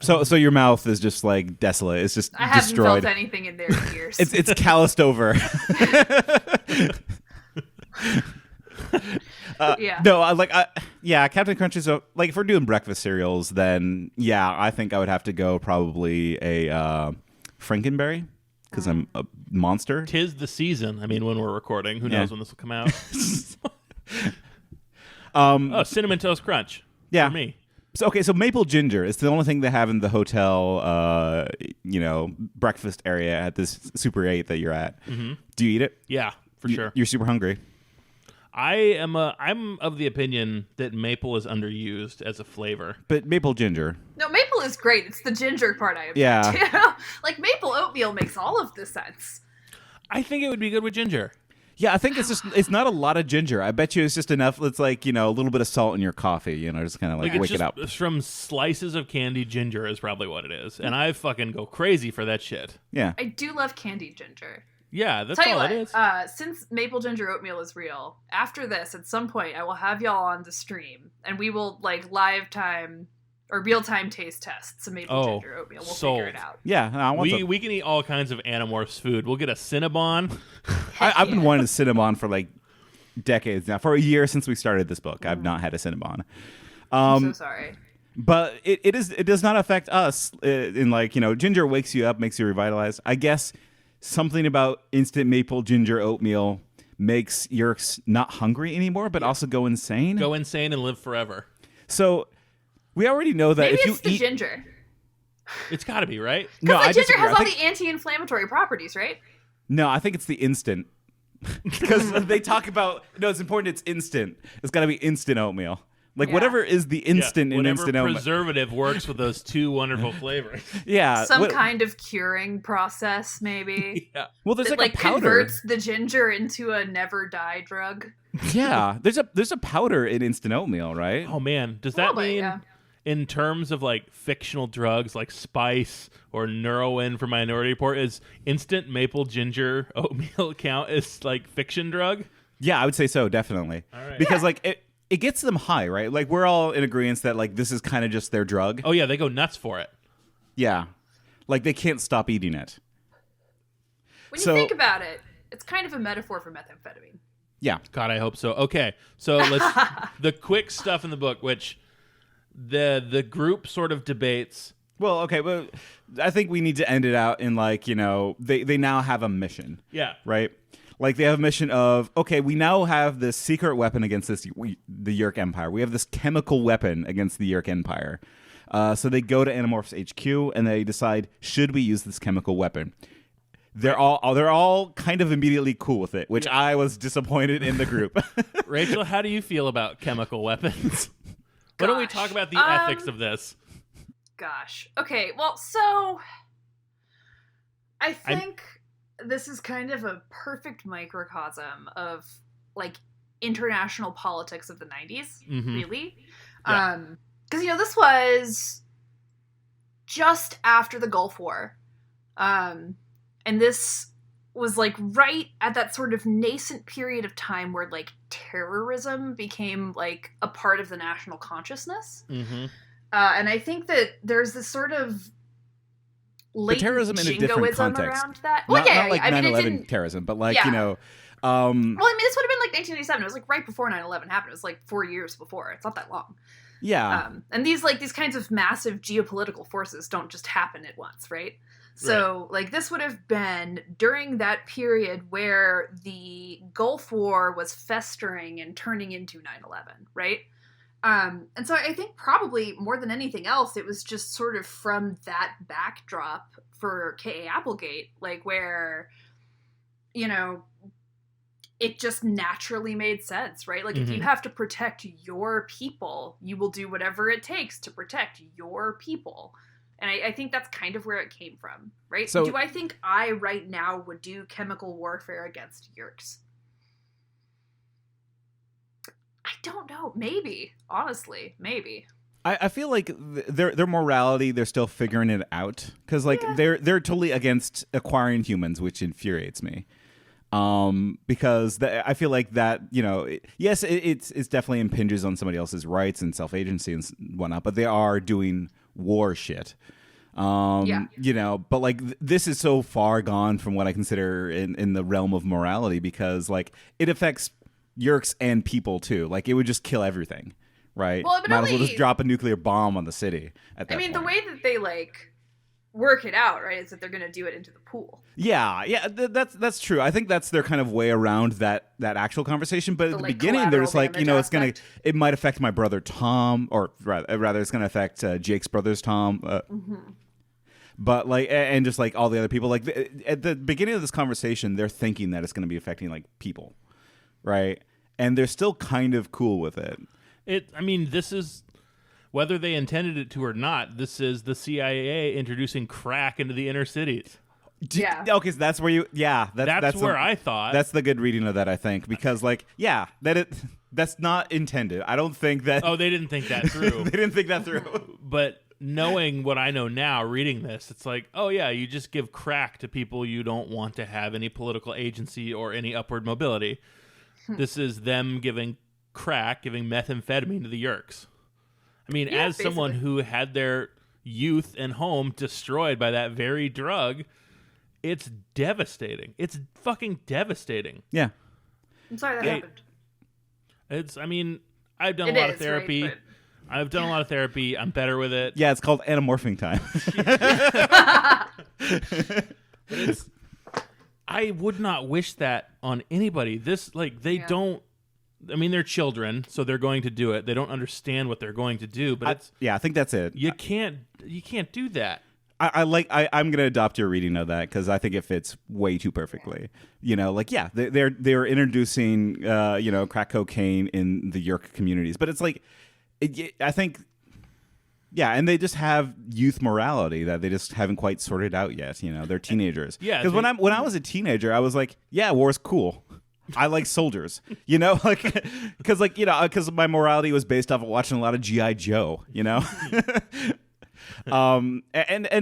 so your mouth is just like desolate. It's just I haven't destroyed. felt anything in there in years. It's calloused over. yeah. No, Captain Crunch is like, if we're doing breakfast cereals, then yeah, I think I would have to go probably a Frankenberry, because I'm a monster. Tis the season. I mean, when we're recording, who knows when this will come out? Cinnamon Toast Crunch. Yeah. For me. So maple ginger is the only thing they have in the hotel, breakfast area at this Super 8 that you're at. Mm-hmm. Do you eat it? Yeah, for sure. You're super hungry. I'm of the opinion that maple is underused as a flavor. But maple ginger. No, maple is great. It's the ginger part I object Yeah. to. Like, maple oatmeal makes all of the sense. I think it would be good with ginger. Yeah, I think it's not a lot of ginger. I bet you it's just enough. It's like, a little bit of salt in your coffee, just kind of like It's wake just it up. from slices of candied ginger is probably what it is. And I fucking go crazy for that shit. Yeah. I do love candied ginger. Yeah, that's Tell you all what, it is. since maple ginger oatmeal is real, after this, at some point, I will have y'all on the stream, and we will, like, live time or real time taste test some maple ginger oatmeal. We'll figure it out. Yeah, I want some. We can eat all kinds of Animorphs food. We'll get a Cinnabon. I've been wanting a Cinnabon for like decades now. For a year since we started this book, I've not had a Cinnabon. I'm so sorry. But it does not affect us. In like, ginger wakes you up, makes you revitalized. I guess something about instant maple ginger oatmeal makes yeerks not hungry anymore, but also go insane. Go insane and live forever. So we already know that Maybe if it's you the eat ginger. It's got to be, right? No, I Because ginger disagree. has I all think- the anti-inflammatory properties, right? No, I think it's the instant. Because they talk about, it's important it's instant. It's got to be instant oatmeal. Like Yeah. whatever is the instant in whatever instant oatmeal. preservative works with those two wonderful flavors. Yeah. Some kind of curing process, maybe. Yeah. Well, there's that like a powder. converts the ginger into a never die drug. Yeah, there's a powder in instant oatmeal, right? Oh man, does that Probably, mean yeah. in terms of like fictional drugs like spice or Neuroin for Minority Report, is instant maple ginger oatmeal count as like fiction drug? Yeah, I would say so, definitely. All right. Because like it gets them high, right? Like we're all in agreement that like this is kind of just their drug. Oh yeah, they go nuts for it. Yeah, like they can't stop eating it. When you think about it, it's kind of a metaphor for methamphetamine. Yeah. God, I hope so. Okay, so let's the quick stuff in the book, which the group sort of debates. Well, okay, well, I think we need to end it out in like, you know, they now have a mission. Yeah. Right? Like they have a mission of, okay, we now have this secret weapon against the Yeerk Empire. We have this chemical weapon against the Yeerk Empire. So they go to Animorphs HQ and they decide, should we use this chemical weapon? They're all kind of immediately cool with it, which I was disappointed in the group. Rachel, how do you feel about chemical weapons? Why don't we talk about the ethics of this? Gosh. Okay, well, so I think this is kind of a perfect microcosm of like international politics of the 90s, really. Yeah. Because, you know, this was just after the Gulf War. And this was like right at that sort of nascent period of time where like terrorism became like a part of the national consciousness. Mm-hmm. And I think that there's this sort of latent terrorism in a different jingoism context. around that. Well, not like I mean, 9/11 terrorism, but like, Yeah. you know. Well, I mean, this would have been like 1987. It was like right before 9/11 happened. It was like 4 years before. It's not that long. Yeah. And these kinds of massive geopolitical forces don't just happen at once, right? So, like, this would have been during that period where the Gulf War was festering and turning into 9/11, right? And so I think probably more than anything else, it was just sort of from that backdrop for K.A. Applegate, like where, you know, it just naturally made sense, right? Like, if you have to protect your people, you will do whatever it takes to protect your people. And I think that's kind of where it came from, right? So, do I think I, right now, would do chemical warfare against yeerks? I don't know. Maybe. Honestly. Maybe. I feel like their morality, they're still figuring it out. Because, like, they're totally against acquiring humans, which infuriates me. Because I feel like that, you know, it's definitely impinges on somebody else's rights and self-agency and whatnot, but they are doing war shit. You know, but like this is so far gone from what I consider in the realm of morality, because like it affects yeerks and people too. Like it would just kill everything, right? Well, but might as well just drop a nuclear bomb on the city at that I mean, point. the way that they like work it out, right, is that they're going to do it into the pool. Yeah, that's true. I think that's their kind of way around that actual conversation. But at the like, beginning, they're just like, you know, collateral it might affect my brother Tom, or rather, it's gonna affect Jake's brothers Tom. But like, and just like all the other people, like at the beginning of this conversation, they're thinking that it's going to be affecting like people, right? And they're still kind of cool with it. I mean, this is, whether they intended it to or not, this is the CIA introducing crack into the inner cities. Yeah. Okay, so that's where you. Yeah, that's where I thought. That's the good reading of that, I think, because like, yeah, that's not intended. I don't think that. Oh, they didn't think that through. They didn't think that through. But knowing what I know now, reading this, it's like, oh yeah, you just give crack to people you don't want to have any political agency or any upward mobility. This is them giving methamphetamine to the yeerks. I mean, Yeah, as someone who had their youth and home destroyed by that very drug, it's devastating. It's fucking devastating. Yeah. I'm sorry that happened. I mean, I've done a lot of therapy. Right, I've done a lot of therapy. I'm better with it. Yeah, it's called Animorphing time. I would not wish that on anybody. They don't. I mean, they're children, so they're going to do it. They don't understand what they're going to do, but I think that's it. You can't do that. I'm gonna adopt your reading of that because I think it fits way too perfectly. You know, like they're introducing crack cocaine in the yeerk communities, but it's like I think, yeah, and they just have youth morality that they just haven't quite sorted out yet. You know, they're teenagers. Yeah, because when I was a teenager, I was like, yeah, war's cool. I like soldiers, you know, like because my morality was based off of watching a lot of G.I. Joe, you know. And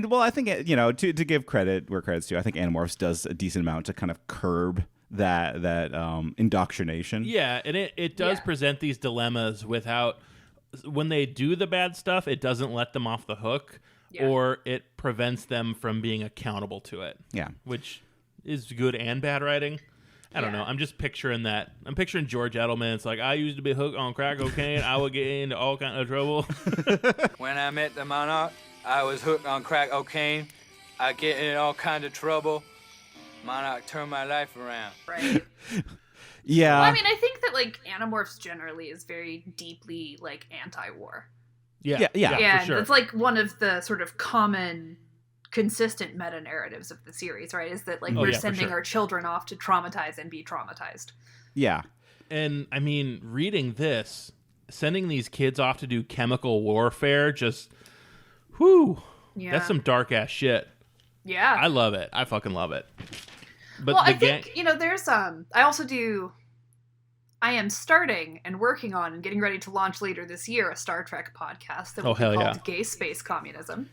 well, I think, you know, to give credit where credit's due, I think Animorphs does a decent amount to kind of curb that indoctrination. Yeah, and it does present these dilemmas without, when they do the bad stuff, it doesn't let them off the hook, or it prevents them from being accountable to it. Yeah, which is good and bad writing. I don't know. I'm just picturing that. I'm picturing George Edelman. It's like, I used to be hooked on crack cocaine. I would get into all kind of trouble. When I met the monarch, I was hooked on crack cocaine. I get in all kind of trouble. Monarch turned my life around. Right. Yeah. Well, I mean, I think that like Animorphs generally is very deeply like anti-war. Yeah, and for sure. it's like one of the sort of common, consistent meta narratives of the series, right? Is that like we're sending our children off to traumatize and be traumatized. Yeah. And I mean, reading this, sending these kids off to do chemical warfare, just, that's some dark ass shit. Yeah. I love it. I fucking love it. But well, I think, you know, there's I am starting and working on and getting ready to launch later this year a Star Trek podcast that will be called Gay Space Communism.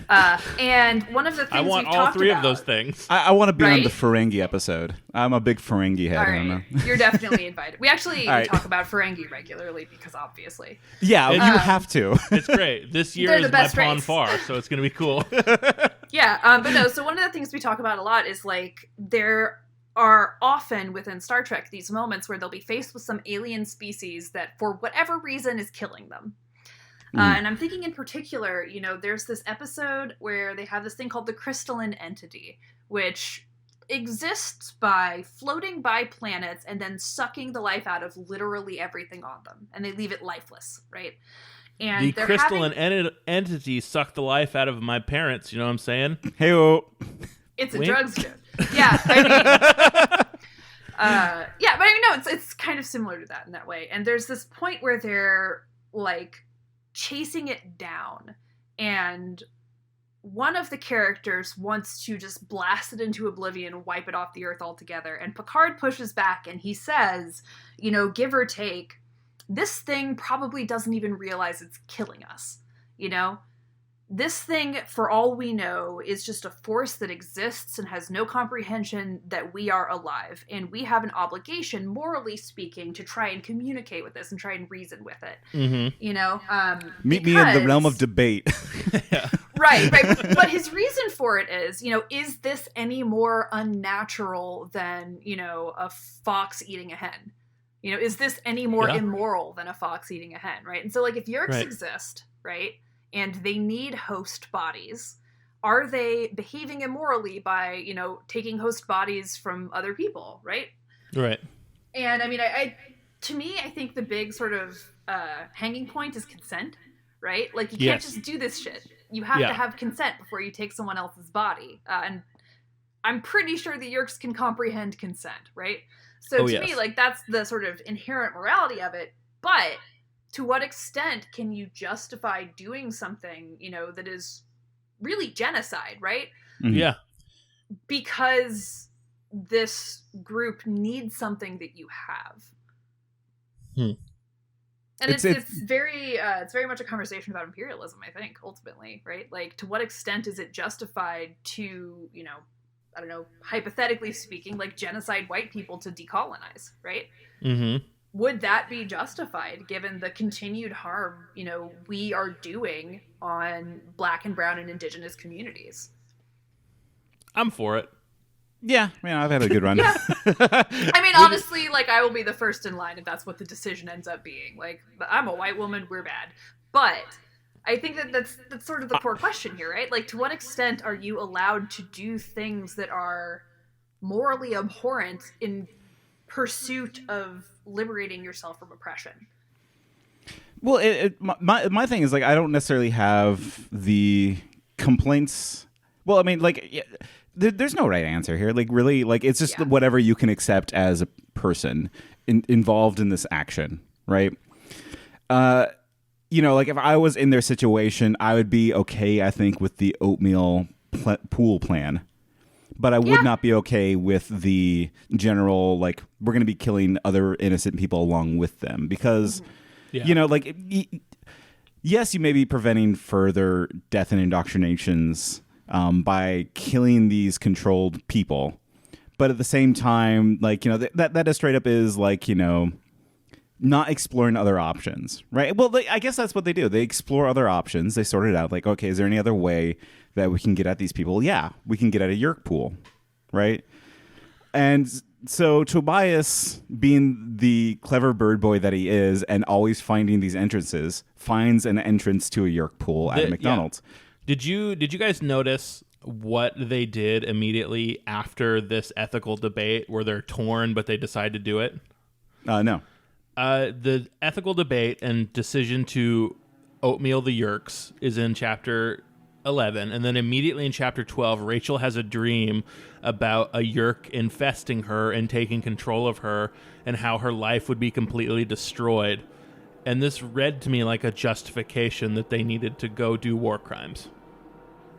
And one of the things I want we've all talked three about, of those things. I want to be on the Ferengi episode. I'm a big Ferengi head. All I don't know. right, you're definitely invited. We actually Right. talk about Ferengi regularly because obviously. Yeah, you have to. It's great. This year They're is the my best Pon race. Far, so it's going to be cool. Yeah, but no, so one of the things we talk about a lot is like there are often within Star Trek these moments where they'll be faced with some alien species that for whatever reason is killing them. And I'm thinking in particular, you know, there's this episode where they have this thing called the crystalline entity, which exists by floating by planets and then sucking the life out of literally everything on them. And they leave it lifeless, right? And The they're crystalline entity sucked the life out of my parents, you know what I'm saying? Hey-o. It's a Wink. drugs joke. Yeah, I mean, but I mean, no, it's kind of similar to that in that way. And there's this point where they're like chasing it down, and one of the characters wants to just blast it into oblivion, wipe it off the earth altogether. And Picard pushes back and he says, you know, give or take, this thing probably doesn't even realize it's killing us, you know? This thing, for all we know, is just a force that exists and has no comprehension that we are alive. And we have an obligation, morally speaking, to try and communicate with this and try and reason with it. Mm-hmm. You know? Meet me in the realm of debate. Right. But his reason for it is, you know, is this any more unnatural than, you know, a fox eating a hen? You know, is this any more immoral than a fox eating a hen, right? And so, like, if yeerks exist, right, and they need host bodies, are they behaving immorally by, you know, taking host bodies from other people, right? Right. And, I mean, I to me, I think the big sort of hanging point is consent, right? Like, you can't just do this shit. You have to have consent before you take someone else's body. And I'm pretty sure the yeerks can comprehend consent, right? So to me, like, that's the sort of inherent morality of it. But to what extent can you justify doing something, you know, that is really genocide, right? Mm-hmm. Yeah. Because this group needs something that you have. And it's very much a conversation about imperialism, I think, ultimately, right? Like, to what extent is it justified to, you know, I don't know, hypothetically speaking, like genocide white people to decolonize, right? Mm-hmm. Would that be justified given the continued harm, you know, we are doing on Black and brown and indigenous communities? I'm for it. Yeah, man, I've had a good run. I mean, honestly, like, I will be the first in line if that's what the decision ends up being. Like, I'm a white woman, we're bad. But I think that's sort of the core question here, right? Like, to what extent are you allowed to do things that are morally abhorrent in pursuit of liberating yourself from oppression? Well, my thing is, like, I don't necessarily have the complaints. Well, I mean, like, there's no right answer here. Like, really, like, it's just whatever you can accept as a person involved in this action, right? like if I was in their situation, I would be okay, I think, with the oatmeal pool plan. But I would not be okay with the general, like, we're going to be killing other innocent people along with them. Because, like, yes, you may be preventing further death and indoctrinations by killing these controlled people. But at the same time, like, that straight up is, like, not exploring other options, right? Well, I guess that's what they do. They explore other options. They sort it out. Like, okay, is there any other way that we can get at these people? Yeah, we can get at a yeerk pool, right? And so Tobias, being the clever bird boy that he is and always finding these entrances, finds an entrance to a yeerk pool at McDonald's. Yeah. Did you guys notice what they did immediately after this ethical debate where they're torn but they decide to do it? No. The ethical debate and decision to oatmeal the yeerks is in chapter 11, and then immediately in chapter 12, Rachel has a dream about a yeerk infesting her and taking control of her, and how her life would be completely destroyed. And this read to me like a justification that they needed to go do war crimes.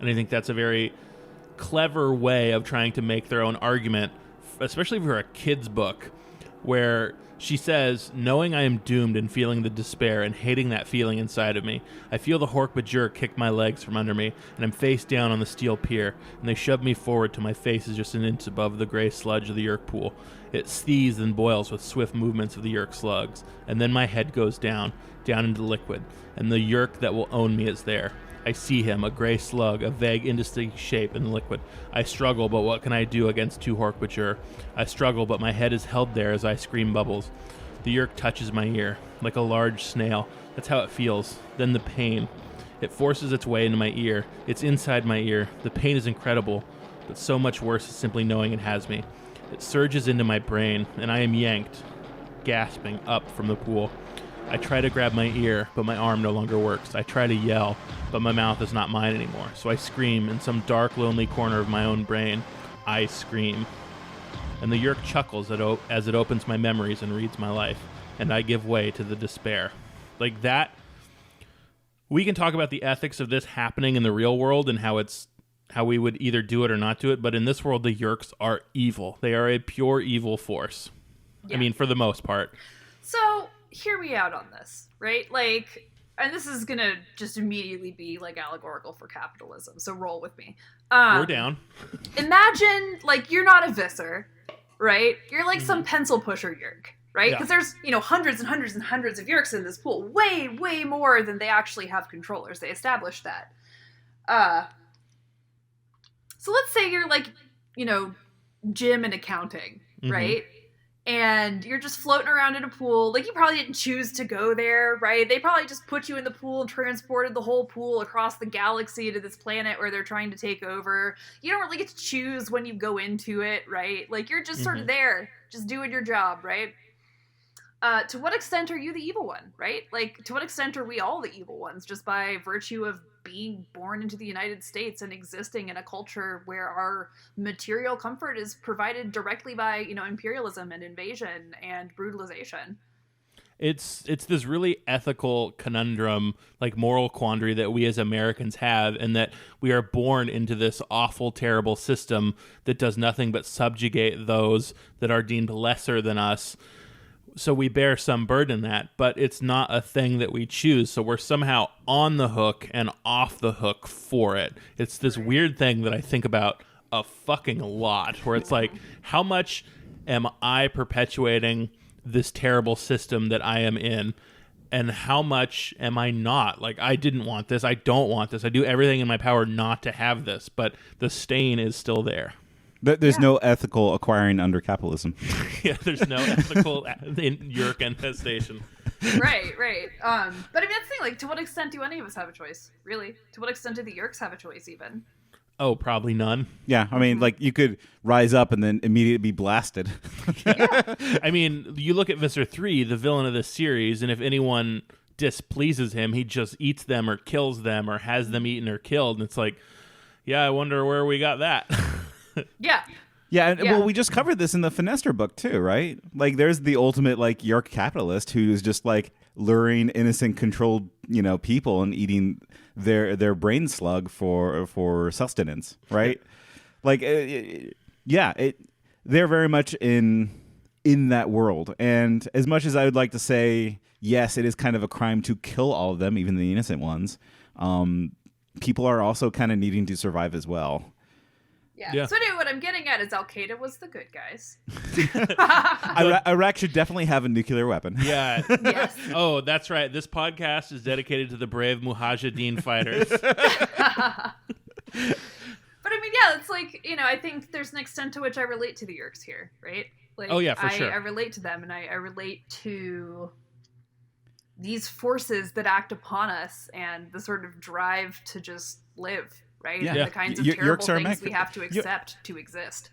And I think that's a very clever way of trying to make their own argument, especially for a kid's book, where she says, knowing I am doomed and feeling the despair and hating that feeling inside of me, I feel the Hork-Bajir kick my legs from under me, and I'm face down on the steel pier, and they shove me forward till my face is just an inch above the gray sludge of the yeerk pool. It seethes and boils with swift movements of the yeerk slugs, and then my head goes down into liquid, and the yeerk that will own me is there. I see him, a gray slug, a vague, indistinct shape in the liquid. I struggle, but what can I do against two Hork-Bajir? I struggle, but my head is held there as I scream bubbles. The yeerk touches my ear, like a large snail. That's how it feels. Then the pain. It forces its way into my ear. It's inside my ear. The pain is incredible, but so much worse is simply knowing it has me. It surges into my brain, and I am yanked, gasping, up from the pool. I try to grab my ear, but my arm no longer works. I try to yell, but my mouth is not mine anymore. So I scream in some dark, lonely corner of my own brain. I scream. And the yeerk chuckles as it opens my memories and reads my life. And I give way to the despair. Like that, we can talk about the ethics of this happening in the real world and how we would either do it or not do it. But in this world, the yeerks are evil. They are a pure evil force. Yeah. I mean, for the most part. So hear me out on this, right? Like, and this is gonna just immediately be like allegorical for capitalism, so roll with me. We're down. Imagine, like, you're not a visser, right? You're like some pencil pusher yeerk, right? Because there's, hundreds and hundreds and hundreds of yeerks in this pool, way, way more than they actually have controllers. They established that. So let's say you're like, gym and accounting, right? And you're just floating around in a pool. Like, you probably didn't choose to go there, right? They probably just put you in the pool and transported the whole pool across the galaxy to this planet where they're trying to take over. You don't really get to choose when you go into it, right? Like, you're just sort of there, just doing your job, right? To what extent are you the evil one, right? Like, to what extent are we all the evil ones just by virtue of being born into the United States and existing in a culture where our material comfort is provided directly by, imperialism and invasion and brutalization? It's this really ethical conundrum, like moral quandary that we as Americans have, and that we are born into this awful, terrible system that does nothing but subjugate those that are deemed lesser than us. So we bear some burden in that, but it's not a thing that we choose. So we're somehow on the hook and off the hook for it. It's this weird thing that I think about a fucking lot, where it's like, how much am I perpetuating this terrible system that I am in? And how much am I not? Like, I didn't want this. I don't want this. I do everything in my power not to have this, but the stain is still there. There's no ethical acquiring under capitalism. Yeah, there's no ethical yeerk infestation. Right. But I mean, that's the thing. Like, to what extent do any of us have a choice? Really? To what extent do the yeerks have a choice, even? Oh, probably none. Yeah, I mean, like, you could rise up and then immediately be blasted. Yeah. I mean, you look at Visser 3, the villain of this series, and if anyone displeases him, he just eats them or kills them or has them eaten or killed. And it's like, yeah, I wonder where we got that. Yeah. Well, we just covered this in the Finester book too, right? Like, there's the ultimate, like, yeerk capitalist who's just like, luring innocent, controlled, people and eating their brain slug for sustenance, right? They're very much in that world. And as much as I would like to say, yes, it is kind of a crime to kill all of them, even the innocent ones, people are also kind of needing to survive as well. Yeah. So anyway, what I'm getting at is Al-Qaeda was the good guys. Iraq should definitely have a nuclear weapon. Yeah. Yes. Oh, that's right. This podcast is dedicated to the brave Mujahideen fighters. But I mean, yeah, it's like, I think there's an extent to which I relate to the yeerks here, right? Like, oh, yeah, for sure. I relate to them, and I relate to these forces that act upon us and the sort of drive to just live, right? Yeah. And the kinds of terrible things we have to accept to exist.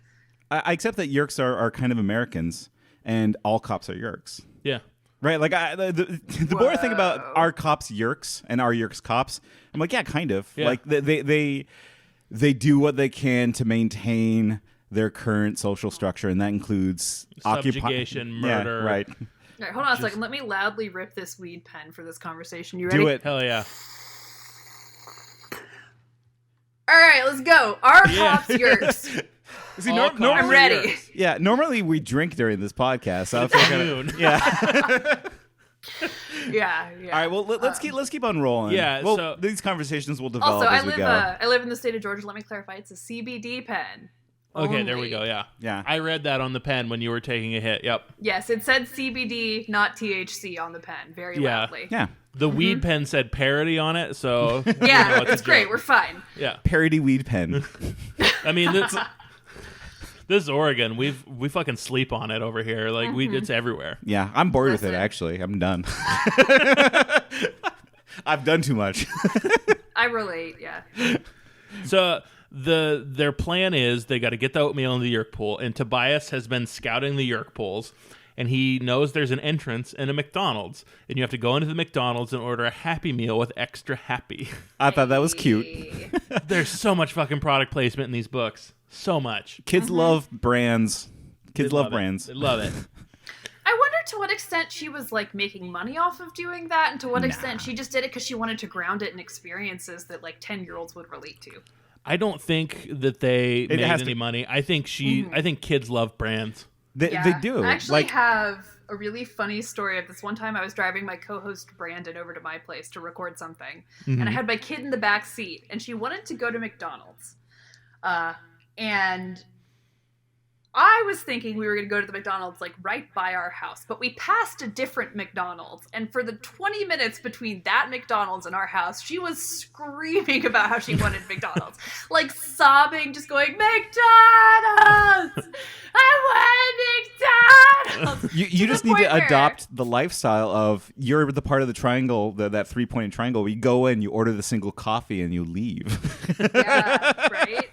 I accept that yeerks are kind of Americans, and all cops are yeerks. Yeah. Right? Like, the more I think about our cops yeerks and our yeerks cops, I'm like, yeah, kind of. Yeah. Like, they do what they can to maintain their current social structure, and that includes subjugation, murder. Yeah, right. All right, hold on a second. Let me loudly rip this weed pen for this conversation. You ready? Do it. Hell yeah. All right, let's go. Our cops yeerks. See, I'm ready. Yeah, normally we drink during this podcast. So I feel yeah. Yeah. All right. Well, let's keep on rolling. Yeah. Well, so these conversations will develop Also, as we go. I live in the state of Georgia. Let me clarify. It's a CBD pen. Okay, there we go. Yeah. Yeah. I read that on the pen when you were taking a hit. Yep. Yes, it said CBD, not THC on the pen, very loudly. Yeah. The weed pen said parody on it, so Yeah, it's great. We're fine. Yeah. Parody weed pen. I mean, this is Oregon. We fucking sleep on it over here. Like it's everywhere. Yeah, I'm bored with it. Actually, I'm done. I've done too much. I relate. Yeah. So their plan is they got to get the oatmeal in the yeerk pool, and Tobias has been scouting the yeerk pools, and he knows there's an entrance in a McDonald's, and you have to go into the McDonald's and order a Happy Meal with extra happy. I thought that was cute. There's so much fucking product placement in these books. So much. Kids love brands. Kids love brands. They love it. I wonder to what extent she was like making money off of doing that, and to what extent she just did it because she wanted to ground it in experiences that like 10-year-olds would relate to. I don't think that they made any money. I think I think kids love brands. They do. I actually have a really funny story of this. One time I was driving my co-host Brandon over to my place to record something, and I had my kid in the back seat, and she wanted to go to McDonald's. And I was thinking we were going to go to the McDonald's like right by our house, but we passed a different McDonald's, and for the 20 minutes between that McDonald's and our house, she was screaming about how she wanted McDonald's, like sobbing, just going, McDonald's! I want McDonald's! You just need to adopt the lifestyle of you're the part of the triangle, that 3-pointed triangle, where you go in, you order the single coffee, and you leave. Yeah, right?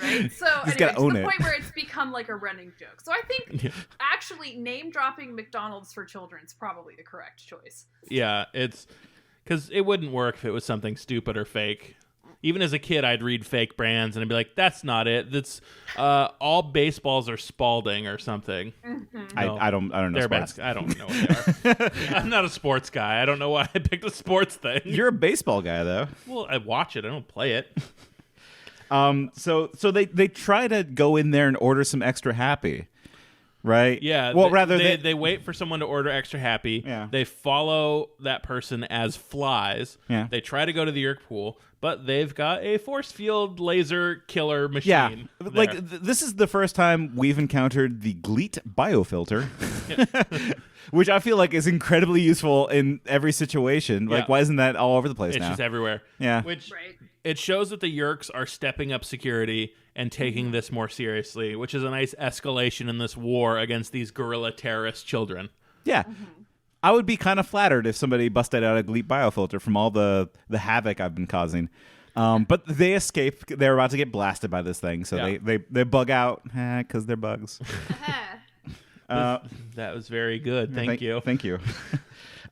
Right? So anyway, gotta own to the it. point where it's become like a running joke. So I think actually name-dropping McDonald's for children is probably the correct choice. Yeah, it's because it wouldn't work if it was something stupid or fake. Even as a kid, I'd read fake brands and I'd be like, that's not it. That's all baseballs are Spalding or something. Mm-hmm. No, I don't know sports. I don't know what they are. I'm not a sports guy. I don't know why I picked a sports thing. You're a baseball guy, though. Well, I watch it. I don't play it. So they try to go in there and order some extra happy, right? Yeah. Well, they wait for someone to order extra happy. Yeah. They follow that person as flies. Yeah. They try to go to the yeerk pool, but they've got a force field laser killer machine. Yeah. there. Like this is the first time we've encountered the GLEAT biofilter, which I feel like is incredibly useful in every situation. Like, why isn't that all over the place it's now? just everywhere. Yeah. Which Right. it shows that the yeerks are stepping up security and taking this more seriously, which is a nice escalation in this war against these guerrilla terrorist children. Yeah. I would be kind of flattered if somebody busted out a GLEAT biofilter from all the havoc I've been causing. But they escape. They're about to get blasted by this thing, so they bug out because they're bugs. That was very good. Thank you. Thank you.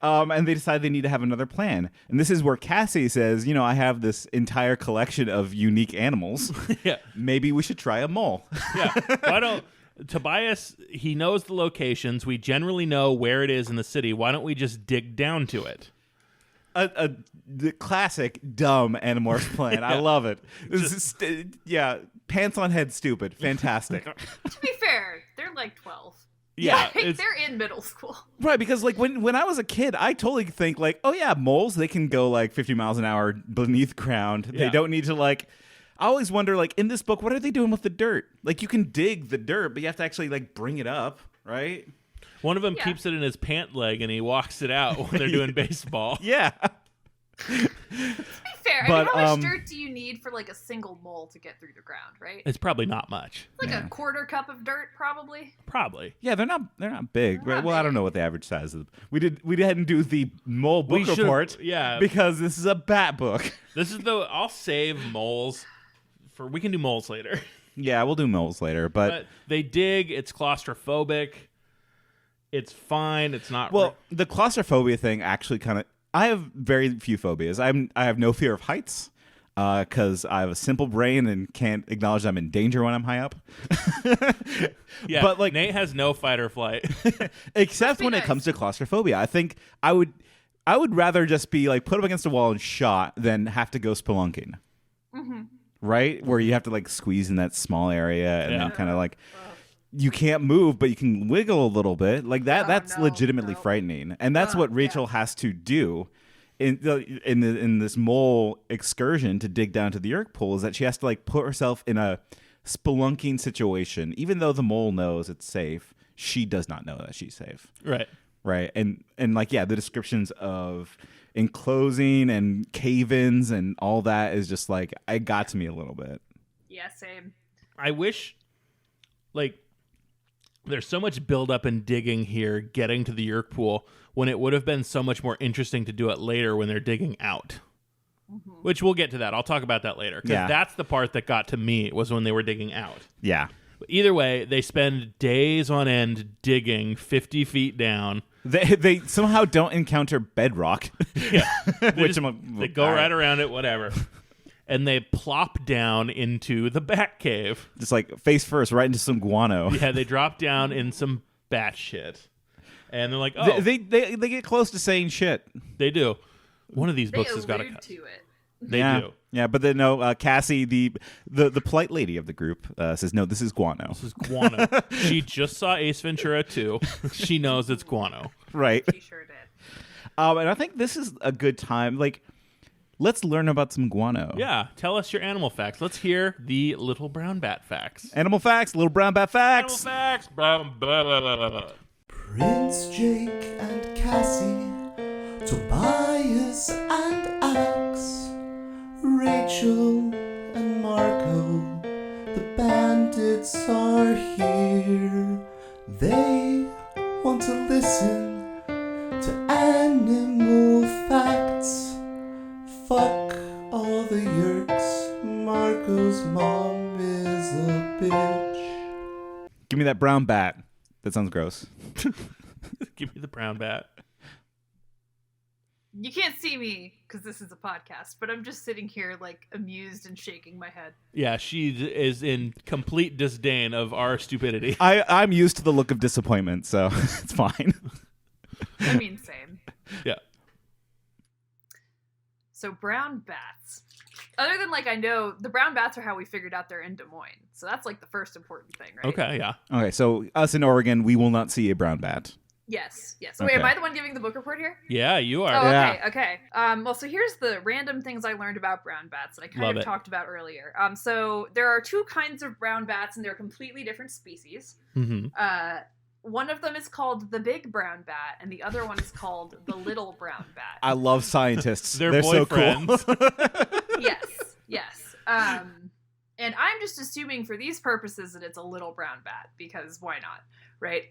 And they decide they need to have another plan. And this is where Cassie says, I have this entire collection of unique animals. Yeah. Maybe we should try a mole. Yeah. Why don't Tobias, he knows the locations. We generally know where it is in the city. Why don't we just dig down to it? The classic dumb Animorphs plan. I love it. Pants on head stupid. Fantastic. To be fair, they're like 12. Yeah, they're in middle school. Right, because like when I was a kid, I totally think like, oh yeah, moles, they can go like 50 miles an hour beneath ground. Yeah. They don't need to like. I always wonder, like, in this book, what are they doing with the dirt? Like, you can dig the dirt, but you have to actually like bring it up, right? One of them keeps it in his pant leg and he walks it out when they're doing baseball. Yeah. To be fair, I mean, how much dirt do you need for like a single mole to get through the ground, right? It's probably not much. Like a quarter cup of dirt, probably. Probably. Yeah, they're not big. They're not I don't big. know what the average size is. We didn't do the mole book report. Yeah. Because this is a bat book. I'll save moles we can do moles later. Yeah, we'll do moles later, but they dig, it's claustrophobic. It's fine. It's not the claustrophobia thing actually kind of I have very few phobias. I have no fear of heights because I have a simple brain and can't acknowledge I'm in danger when I'm high up. Yeah, but like Nate has no fight or flight, except when it comes to claustrophobia. I think I would rather just be like put up against a wall and shot than have to go spelunking. Mm-hmm. Right, where you have to like squeeze in that small area and then kind of like. You can't move, but you can wiggle a little bit. Like that. That's legitimately frightening, and that's what Rachel has to do in this mole excursion to dig down to the yeerk pool. Is that she has to like put herself in a spelunking situation, even though the mole knows it's safe. She does not know that she's safe. Right, and like the descriptions of enclosing and cave-ins and all that is just like it got to me a little bit. Yeah, same. I wish, like. There's so much buildup and digging here getting to the yeerk pool when it would have been so much more interesting to do it later when they're digging out. Mm-hmm. Which we'll get to that. I'll talk about that later. Because that's the part that got to me was when they were digging out. Yeah. But either way, they spend days on end digging 50 feet down. They somehow don't encounter bedrock. Yeah. They go right around it, whatever. And they plop down into the bat cave. Just like face first, right into some guano. Yeah, they drop down in some bat shit. And they're like, oh. They get close to saying shit. They do. One of these books has got to cut. To it. They do. Yeah, but then no, Cassie, the polite lady of the group, says, no, this is guano. This is guano. She just saw Ace Ventura 2. She knows it's guano. Right. She sure did. And I think this is a good time. Like, let's learn about some guano. Yeah, tell us your animal facts. Let's hear the little brown bat facts. Animal facts, little brown bat facts. Animal facts. Blah, blah, blah, blah, blah. Prince Jake and Cassie, Tobias and Axe, Rachel and Marco, the bandits are here. They want to listen to animal facts. Fuck all the yeerks. Marco's mom is a bitch. Give me that brown bat. That sounds gross. Give me the brown bat. You can't see me because this is a podcast, but I'm just sitting here like amused and shaking my head. Yeah, she is in complete disdain of our stupidity. I'm used to the look of disappointment, so it's fine. I mean, same. Yeah. So brown bats. Other than I know the brown bats are how we figured out they're in Des Moines. So that's the first important thing, right? Okay, yeah. Okay, so us in Oregon, we will not see a brown bat. Yes. Wait, Okay. am I the one giving the book report here? Yeah, you are. Oh, okay. Well, so here's the random things I learned about brown bats that I kind of talked about earlier. So there are two kinds of brown bats, and they're completely different species. Mm-hmm. One of them is called the big brown bat, and the other one is called the little brown bat. I love scientists. They're so cool. Yes. And I'm just assuming for these purposes that it's a little brown bat, because why not, right?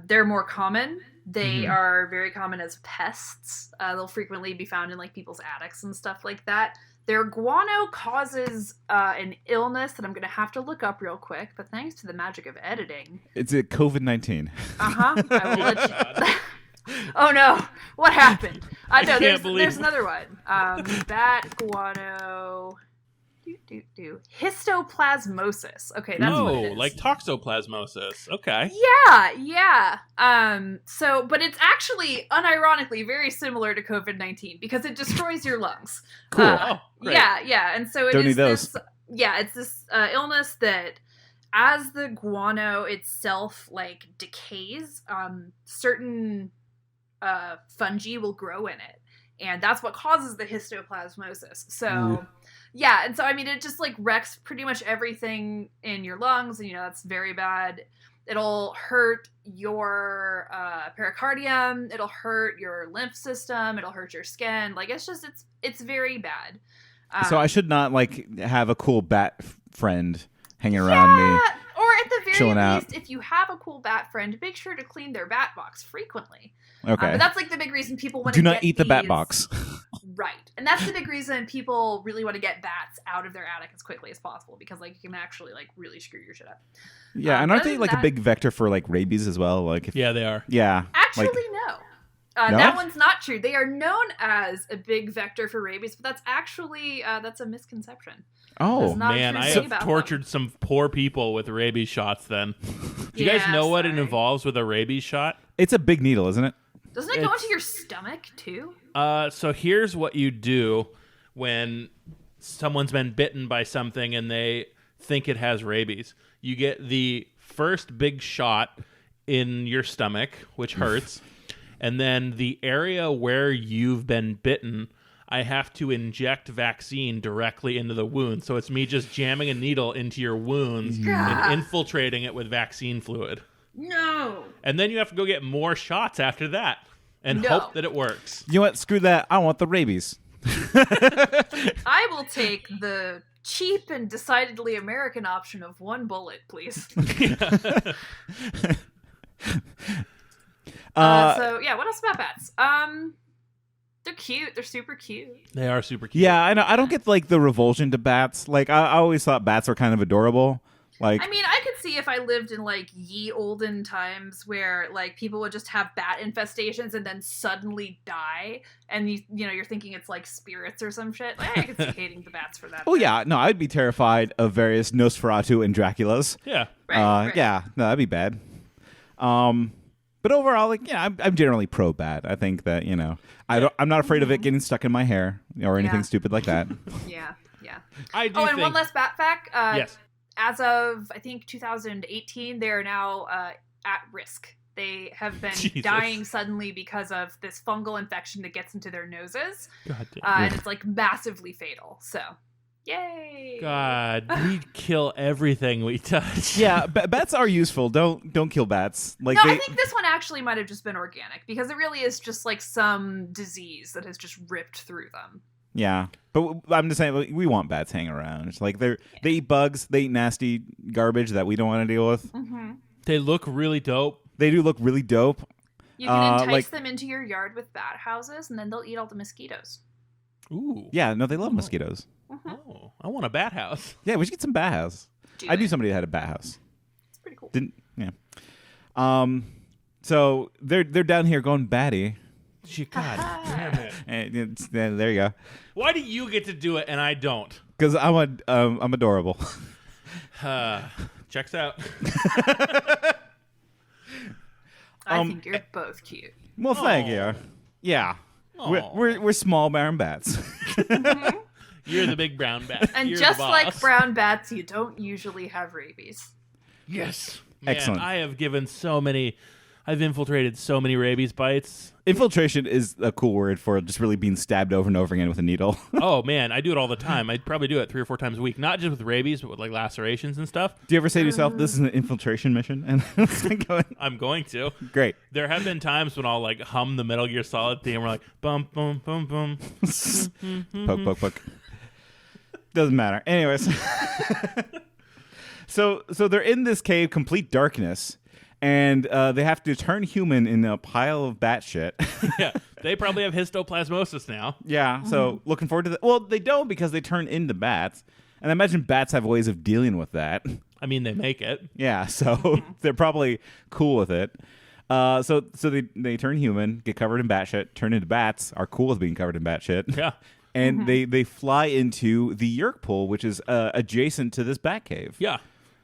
They're more common. They are very common as pests. They'll frequently be found in people's attics and stuff like that. Their guano causes an illness that I'm going to have to look up real quick, but thanks to the magic of editing. It's a COVID-19. Uh-huh. I will let you... Oh no! What happened? No, there's another one. Bat guano. Histoplasmosis. Okay, that's what it is. like toxoplasmosis. Okay. Yeah. But it's actually, unironically, very similar to COVID-19 because it destroys your lungs. Cool. Great. Yeah. And so Don't need those. it's this illness that, as the guano itself like decays, certain fungi will grow in it, and that's what causes the histoplasmosis. So. Yeah, and so, I mean, it just, like, wrecks pretty much everything in your lungs, and, that's very bad. It'll hurt your pericardium, it'll hurt your lymph system, it'll hurt your skin. Like, it's very bad. So I should not, like, have a cool bat friend hanging around me. Or at the very chilling least, out. if you have a cool bat friend, make sure to clean their bat box frequently. Okay. But that's, like, the big reason people want to Do not eat the bat box. Right. And that's the big reason people really want to get bats out of their attic as quickly as possible, because, like, you can actually, like, really screw your shit up. Yeah, and aren't they, like, a big vector for, like, rabies as well? Like, Yeah, they are. Yeah. Actually, like, no. No? That one's not true. They are known as a big vector for rabies, but that's actually, that's a misconception. Oh, man, I have tortured some poor people with rabies shots then. Do you guys know what it involves with a rabies shot? It's a big needle, isn't it? Doesn't it go into your stomach, too? So here's what you do when someone's been bitten by something and they think it has rabies. You get the first big shot in your stomach, which hurts, and then the area where you've been bitten, I have to inject vaccine directly into the wound. So it's me just jamming a needle into your wounds and infiltrating it with vaccine fluid. No. And then you have to go get more shots after that and hope that it works. You know what? Screw that. I want the rabies. I will take the cheap and decidedly American option of one bullet, please. So, yeah, what else about bats? They're cute. They're super cute. They are super cute. Yeah, I know. I don't get, like, the revulsion to bats. Like, I always thought bats were kind of adorable. Like, I mean, I could see if I lived in, like, ye olden times where, like, people would just have bat infestations and then suddenly die, and you're thinking it's like spirits or some shit. Like, I could see hating the bats for that. oh yeah, no, I'd be terrified of various Nosferatu and Draculas. Yeah. Right. Yeah, no, that'd be bad. But overall, like, yeah, I'm generally pro bat. I think that, I'm not afraid of it getting stuck in my hair or anything stupid like that. Yeah. I do and one last bat fact. Yes. As of, I think, 2018, they are now at risk. They have been dying suddenly because of this fungal infection that gets into their noses. God damn. And it's, like, massively fatal. So, yay! God, we kill everything we touch. Yeah, bats are useful. Don't kill bats. Like, I think this one actually might have just been organic, because it really is just, like, some disease that has just ripped through them. Yeah, but I'm just saying, we want bats hanging around. It's like they eat bugs, they eat nasty garbage that we don't want to deal with. Mm-hmm. They look really dope. They do look really dope. You can entice them into your yard with bat houses, and then they'll eat all the mosquitoes. Ooh. Yeah, no, they love mosquitoes. Mm-hmm. Oh, I want a bat house. Yeah, we should get some bat house. I knew somebody that had a bat house. It's pretty cool. So they're down here going batty. God damn it. And there you go. Why do you get to do it and I don't? Because I'm adorable. Checks out. I think you're both cute. Well, thank you. Yeah. We're small brown bats. You're the big brown bat. And You're just the boss. like brown bats, you don't usually have rabies. Yes. Man, Excellent. I've infiltrated so many rabies bites. Infiltration is a cool word for just really being stabbed over and over again with a needle. Oh, man, I do it all the time. I probably do it 3 or 4 times a week, not just with rabies, but with, like, lacerations and stuff. Do you ever say to yourself, this is an infiltration mission? And I'm going to. Great. There have been times when I'll, like, hum the Metal Gear Solid theme. We're like, bum, bum, bum, bum. Poke, poke, poke. Doesn't matter. Anyways. So they're in this cave, complete darkness. And they have to turn human in a pile of bat shit. Yeah, they probably have histoplasmosis now. Yeah, so looking forward to that. Well, they don't, because they turn into bats. And I imagine bats have ways of dealing with that. I mean, they make it. Yeah, so they're probably cool with it. So they turn human, get covered in bat shit, turn into bats, are cool with being covered in bat shit. Yeah. and they fly into the yeerk pool, which is adjacent to this bat cave. Yeah.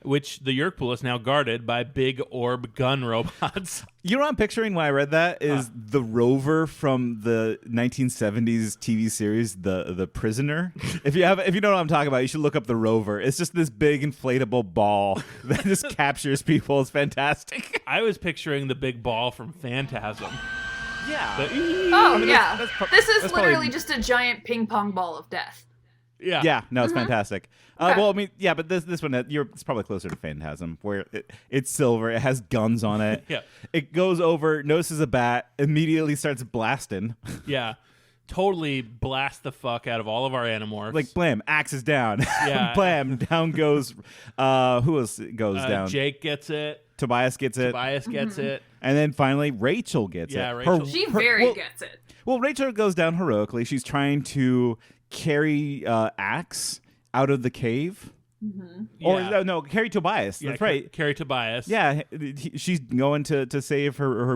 Which the yeerk pool is now guarded by big orb gun robots. You know what I'm picturing when I read that is the rover from the 1970s TV series, The Prisoner. If you know what I'm talking about, you should look up the rover. It's just this big inflatable ball that just captures people. It's fantastic. I was picturing the big ball from Phantasm. Yeah. This is literally just a giant ping pong ball of death. Yeah. Yeah. No, it's fantastic. Well, I mean, yeah, but this one, it's probably closer to Phantasm, where it's silver. It has guns on it. Yeah. It goes over, notices a bat, immediately starts blasting. Yeah. Totally blast the fuck out of all of our Animorphs. Like, blam, axe is down. Yeah. Blam, down goes, who else goes down? Jake gets it. Tobias gets it. Tobias gets it. And then finally, Rachel gets it. Yeah, Rachel. She gets it. Well, Rachel goes down heroically. She's trying to carry Axe out of the cave. Or no, carry Tobias. That's right. Carry Tobias. Yeah, she's going to save her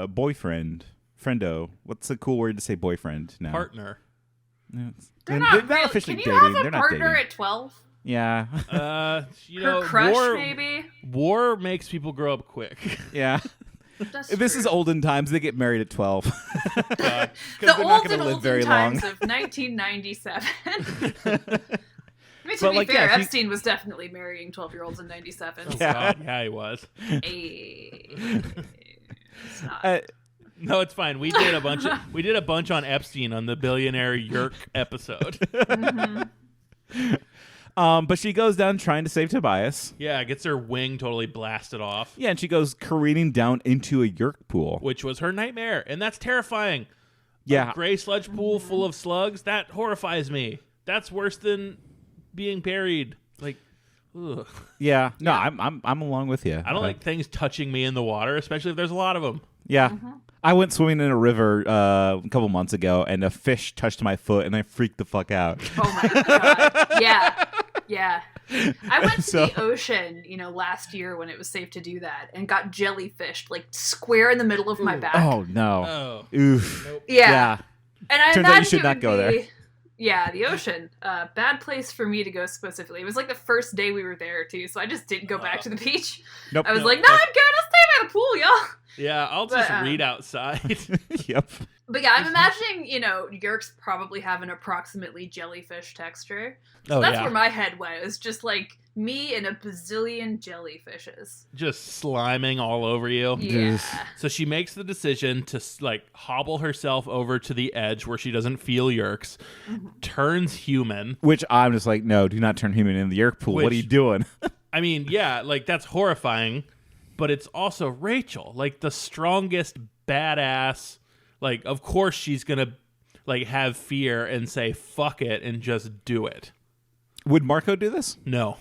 boyfriend. Friendo. What's a cool word to say boyfriend now? Partner. They're not really, officially can you dating. have a They're not partner dating. at 12? Yeah. Her crush, maybe? War makes people grow up quick. Yeah. This is olden times. They get married at 12. The olden times of 1997. I mean, to be fair, Epstein was definitely marrying 12-year-olds in 97. Oh, God. Yeah, he was. It's not. No, it's fine. We did a bunch on Epstein on the Billionaire Yeerk episode. But she goes down trying to save Tobias. Yeah, gets her wing totally blasted off. Yeah, and she goes careening down into a yeerk pool, which was her nightmare, and that's terrifying. Yeah, a gray sludge pool full of slugs, that horrifies me. That's worse than being buried. Like, ugh. Yeah, no, I'm along with you. I don't like things touching me in the water, especially if there's a lot of them. Yeah. I went swimming in a river a couple months ago, and a fish touched my foot, and I freaked the fuck out. Oh my God. Yeah. I went to the ocean, last year when it was safe to do that, and got jellyfished, like, square in the middle of my back. Oh, no. Oh. Oof. Nope. Yeah. And I Turns out you should not go there. Yeah, the ocean. Bad place for me to go specifically. It was like the first day we were there, too, so I just didn't go back to the beach. Nope. I was like, no, I'm good. I'll stay by the pool, y'all. Yeah, I'll just read outside. Yep. But yeah, I'm imagining, yeerks probably have an approximately jellyfish texture. So that's where my head went. It was just like me and a bazillion jellyfishes. Just sliming all over you. Yeah. So she makes the decision to hobble herself over to the edge where she doesn't feel yeerks, turns human. Which I'm just like, no, do not turn human in the yeerk pool. What are you doing? I mean, yeah, that's horrifying, but it's also Rachel, the strongest badass. Of course she's gonna have fear and say fuck it and just do it. Would Marco do this? No.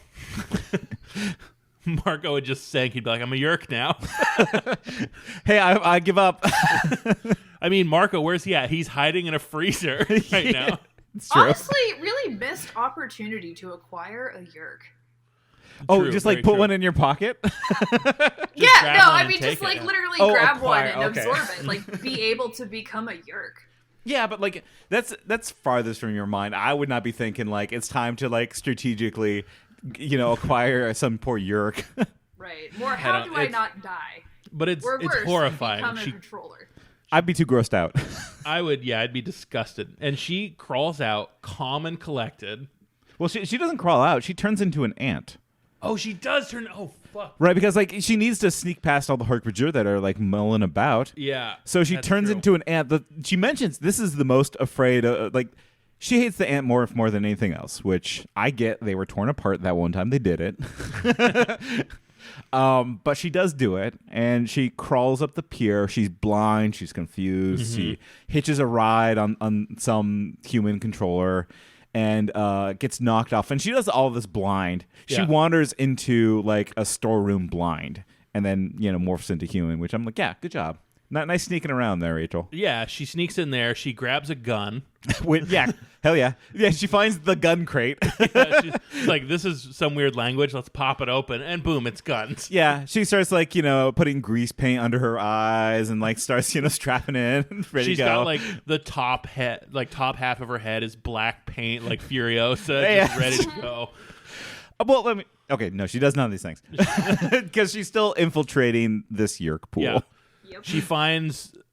Marco would just sink. He'd be like, I'm a yeerk now. Hey, I give up. I mean, Marco, where's he at? He's hiding in a freezer right now. It's true. Honestly, really missed opportunity to acquire a yeerk. Oh, just put one in your pocket? Yeah, no, I mean just literally grab one and absorb it. Be able to become a yeerk. Yeah, but that's farthest from your mind. I would not be thinking it's time to strategically, acquire some poor yeerk. Right. More how do I not die? But it's horrifying. Become a controller. I'd be too grossed out. I'd be disgusted. And she crawls out calm and collected. Well, she doesn't crawl out. She turns into an ant. Oh, she does turn. Oh, fuck. Right, because she needs to sneak past all the Harkbajur that are mulling about. Yeah. So she turns into an ant. She mentions this is the most afraid of, she hates the ant morph more than anything else, which I get. They were torn apart that one time. They did it. But she does do it, and she crawls up the pier. She's blind. She's confused. She hitches a ride on some human controller and gets knocked off. And she does all this blind. She wanders into a storeroom blind and then, morphs into human, which I'm like, yeah, good job. Not nice sneaking around there, Rachel. Yeah, she sneaks in there. She grabs a gun. Hell yeah. Yeah, she finds the gun crate. She's like, this is some weird language. Let's pop it open. And boom, it's guns. Yeah, she starts like, putting grease paint under her eyes and like starts, strapping in. Ready She's to go. got like the top half of her head is black paint, like Furiosa, just ready to go. Well, okay, no, she does none of these things. Because she's still infiltrating this yeerk pool. Yeah. Yep.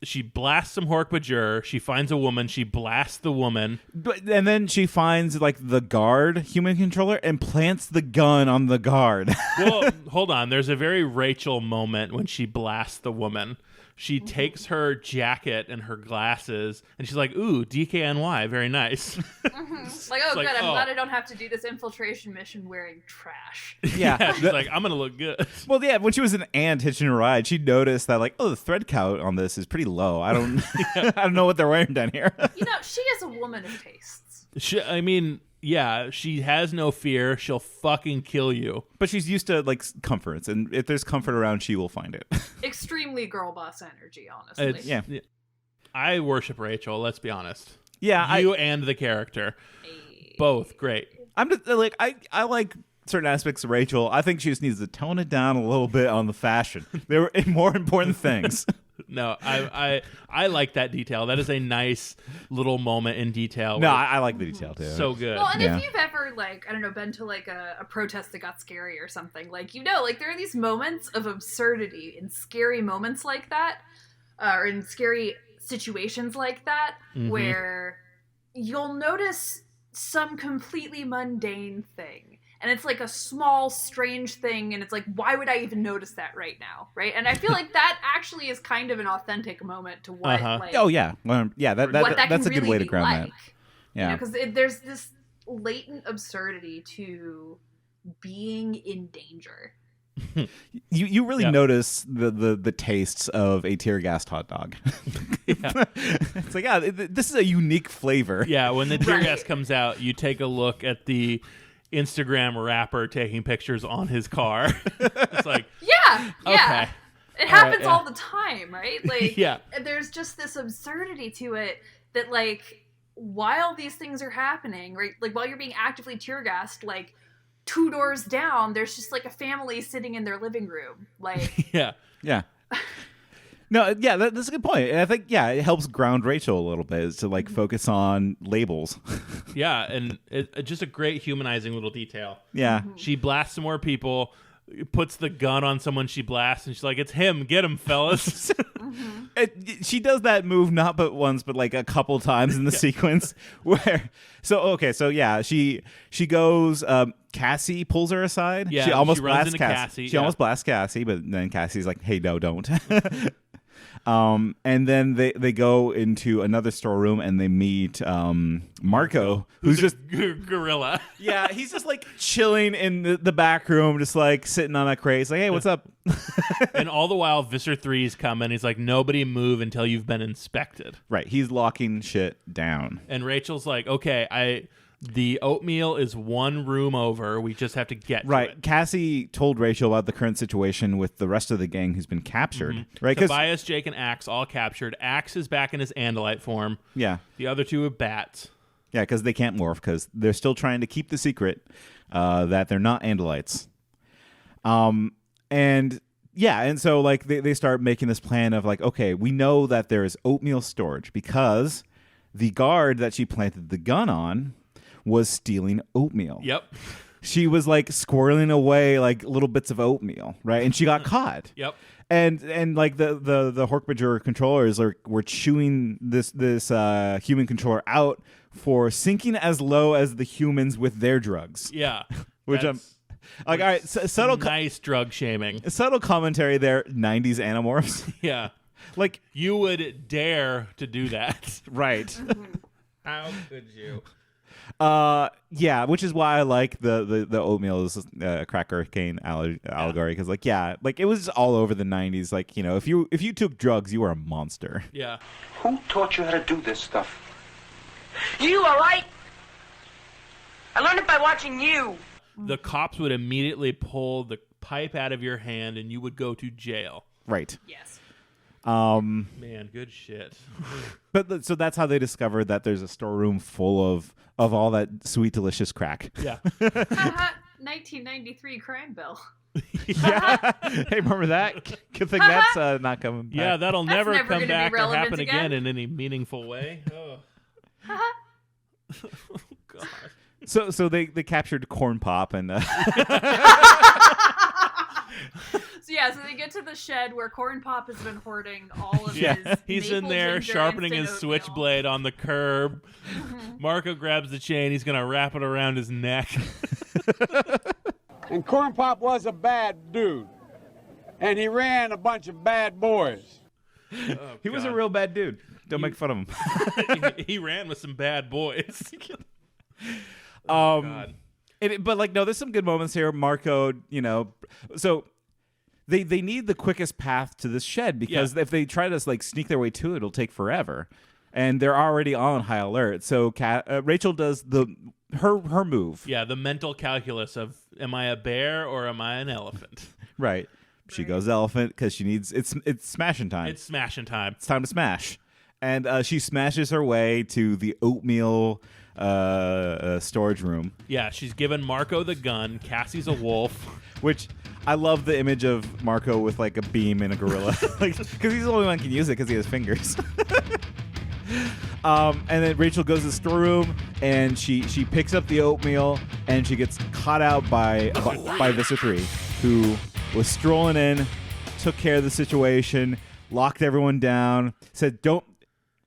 She blasts some Hork-Bajir. She finds a woman. She blasts the woman. And then she finds like the guard human controller and plants the gun on the guard. Well, hold on. There's a very Rachel moment when she blasts the woman. She takes her jacket and her glasses, and she's like, ooh, DKNY, very nice. Like, oh, good, I'm glad I don't have to do this infiltration mission wearing trash. Yeah. She's like, I'm going to look good. Well, yeah, when she was an ant hitching a ride, she noticed that, like, the thread count on this is pretty low. I don't know what they're wearing down here. She is a woman of tastes. Yeah, she has no fear. She'll fucking kill you. But she's used to, like, comforts, and if there's comfort around, she will find it. Extremely girl boss energy, honestly. Yeah. I worship Rachel, let's be honest. Yeah. You and the character. Both great. I'm just, like, I like certain aspects of Rachel. I think she just needs to tone it down a little bit on the fashion. There were more important things. No, I like that detail. That is a nice little moment in detail. No, I like the detail too. So good. Well, and if you've ever, like, I don't know, been to like a protest that got scary or something, like, like there are these moments of absurdity in scary moments like that, or in scary situations like that, where you'll notice some completely mundane thing. And it's like a small, strange thing, and it's like, why would I even notice that right now, right? And I feel like that actually is kind of an authentic moment to what, like... Oh, yeah. Well, yeah, that's a good way to ground that. Yeah. Because there's this latent absurdity to being in danger. You really notice the tastes of a tear-gassed hot dog. It's like, this is a unique flavor. Yeah, when the tear gas comes out, you take a look at the Instagram rapper taking pictures on his car. It's like, okay. It happens all the time, right? Like, there's just this absurdity to it that, like, while these things are happening, right, like while you're being actively tear gassed, like 2 doors down, there's just like a family sitting in their living room, like yeah. No, yeah, that's a good point. And I think, it helps ground Rachel a little bit, is to like focus on labels. Yeah, and just a great humanizing little detail. Yeah. She blasts some more people, puts the gun on someone she blasts, and she's like, it's him, get him, fellas. She does that move not but once, but like a couple times in the sequence. She goes, Cassie pulls her aside. Yeah, she almost runs blasts into Cassie. She almost blasts Cassie, but then Cassie's like, hey, no, don't. And then they go into another storeroom and they meet Marco, who's just gorilla. Yeah, he's just like chilling in the back room, just like sitting on a crate. He's like, hey, what's up? And all the while, Visser 3's coming. He's like, nobody move until you've been inspected. Right, he's locking shit down. And Rachel's like, okay, the oatmeal is one room over. We just have to get to it. Cassie told Rachel about the current situation with the rest of the gang who's been captured. Right? Tobias, Jake, and Axe all captured. Axe is back in his Andalite form. Yeah. The other two are bats. Yeah, because they can't morph, because they're still trying to keep the secret that they're not Andalites. And so like they start making this plan of like, okay, we know that there is oatmeal storage because the guard that she planted the gun on was stealing oatmeal. Yep. She was like squirreling away like little bits of oatmeal, right? And she got caught. Yep. And like the Hork-Bajir controllers were chewing this human controller out for sinking as low as the humans with their drugs. Yeah. Which I'm like, all right, subtle nice drug shaming. Subtle commentary there, 90s Animorphs. Yeah. Like, you would dare to do that. Right. How could you? Which is why I like the oatmeal is cracker cane allegory, because like it was all over the 90s. Like, if you took drugs, you were a monster. Yeah. Who taught you how to do this stuff? You, all right? I learned it by watching you. The cops would immediately pull the pipe out of your hand and you would go to jail. Right. Yes. Man, good shit. But so that's how they discovered that there's a storeroom full of all that sweet, delicious crack. Yeah. 1993 crime bill. Yeah. Hey, remember that? Good thing that's not coming back. Yeah, that'll That's never never come gonna be back or relevant happen again again. in any meaningful way. Oh, oh God. So they captured Corn Pop and So they get to the shed where Corn Pop has been hoarding all of his he's in maple there ginger sharpening instant his oatmeal. switchblade on the curb. Marco grabs the chain. He's gonna wrap it around his neck. And Corn Pop was a bad dude. And he ran a bunch of bad boys. he was a real bad dude. Don't make fun of him. he ran with some bad boys. God. But like, no, there's some good moments here. Marco, so they need the quickest path to this shed because if they try to like sneak their way to it, it'll take forever. And they're already on high alert. So Rachel does her move. Yeah, the mental calculus of am I a bear or am I an elephant? Right. She goes elephant because she needs it's smashing time. It's smashing time. It's time to smash. And she smashes her way to the oatmeal storage room. Yeah, she's given Marco the gun. Cassie's a wolf. Which I love the image of Marco with like a beam and a gorilla, like because he's the only one who can use it because he has fingers. And then Rachel goes to the storeroom and she picks up the oatmeal and she gets caught out by Visser 3, who was strolling in, took care of the situation, locked everyone down, said don't.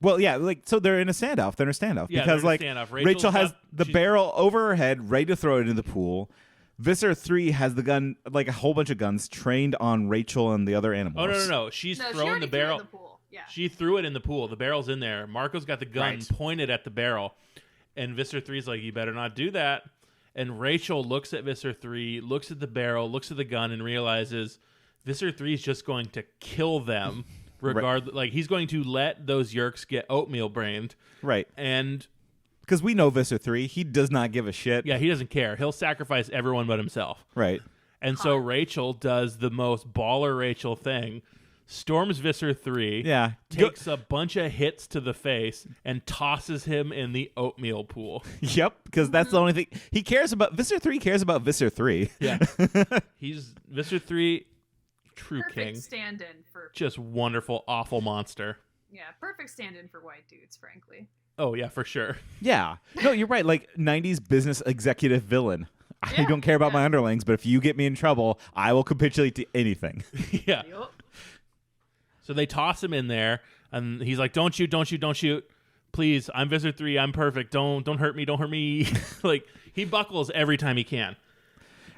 Well, yeah, like so they're in a standoff. They're in a standoff Yeah, because they're in a like standoff. Rachel has She's the barrel over her head, ready to throw it into the pool. Visser 3 has the gun, like a whole bunch of guns, trained on Rachel and the other Animorphs. Oh, no. She's throwing the barrel. Threw it in the pool. Yeah. She threw it in the pool. The barrel's in there. Marco's got the gun Right. pointed at the barrel. And Visser 3's like, you better not do that. And Rachel looks at Visser 3, looks at the barrel, looks at the gun, and realizes Visser 3 is just going to kill them. Like, he's going to let those yeerks get oatmeal brained. Right. And because we know Visser 3, he does not give a shit. yeah, he doesn't care. He'll sacrifice everyone but himself. Right. And so Rachel does the most baller Rachel thing, storms Visser 3, Yeah. takes a bunch of hits to the face, and tosses him in the oatmeal pool. Yep, because that's the only thing he cares about. Visser 3 cares about Visser 3. Yeah. He's Visser 3, true Perfect king. stand-in for Just wonderful, awful monster. perfect stand-in for white dudes, frankly. Oh, yeah, for sure. Yeah. No, you're right. Like 90s business executive villain. I don't care about my underlings, but if you get me in trouble, I will capitulate to anything. Yeah. So they toss him in there, and he's like, "Don't shoot, don't shoot, don't shoot. Please, I'm Visser 3. I'm perfect. Don't hurt me. Don't hurt me." Like, he buckles every time he can.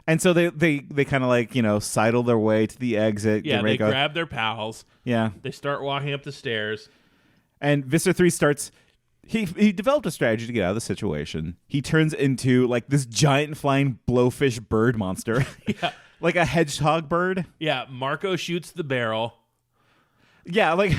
And so they kind of like, sidle their way to the exit. Yeah, they go. grab their pals. Yeah. They start walking up the stairs. And Visser 3 starts. He developed a strategy to get out of the situation. He turns into like this giant flying blowfish bird monster. Yeah. Like a hedgehog bird. Yeah, Marco shoots the barrel. Yeah, like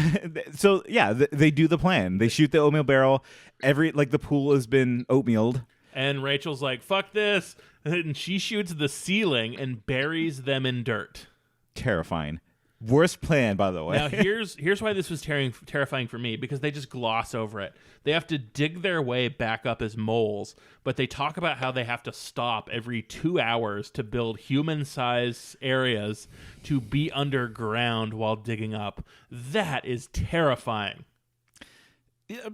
so. Yeah, they do the plan. They shoot the oatmeal barrel. The pool has been oatmealed. And Rachel's like, "Fuck this!" And she shoots the ceiling and buries them in dirt. Terrifying. Worst plan, by the way. Now here's why this was terrifying for me, because they just gloss over it. They have to dig their way back up as moles, but they talk about how they have to stop every 2 hours to build human-sized areas to be underground while digging up. That is terrifying.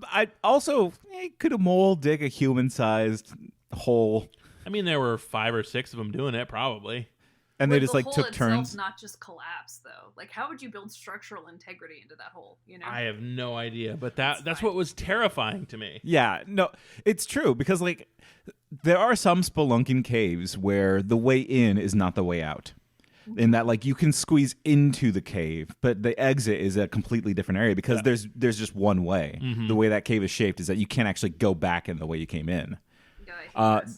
I also could a mole dig a human-sized hole? I mean, there were 5 or 6 of them doing it, probably. And they just the like hole took itself turns. Not just collapse, though. Like, how would you build structural integrity into that hole? I have no idea, but that's what was terrifying to me. Yeah, no, it's true because like there are some spelunking caves where the way in is not the way out. In that, like, you can squeeze into the cave, but the exit is a completely different area because there's just one way. Mm-hmm. The way that cave is shaped is that you can't actually go back in the way you came in.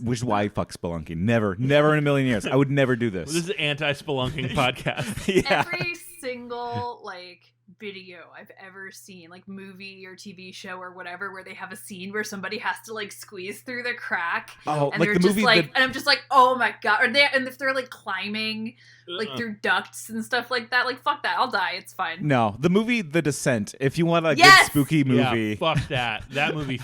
Which is why I fuck spelunking. Never in a million years. I would never do this. This is an anti-spelunking podcast. Yeah. Every single like video I've ever seen, like movie or TV show or whatever, where they have a scene where somebody has to like squeeze through the crack, and like they're the just movie like, and I'm just like, oh my god, and if they're like climbing like through ducts and stuff like that, like fuck that, I'll die, it's fine. No, the movie The Descent. If you want a Yes! good spooky movie, Yeah, fuck that. That movie.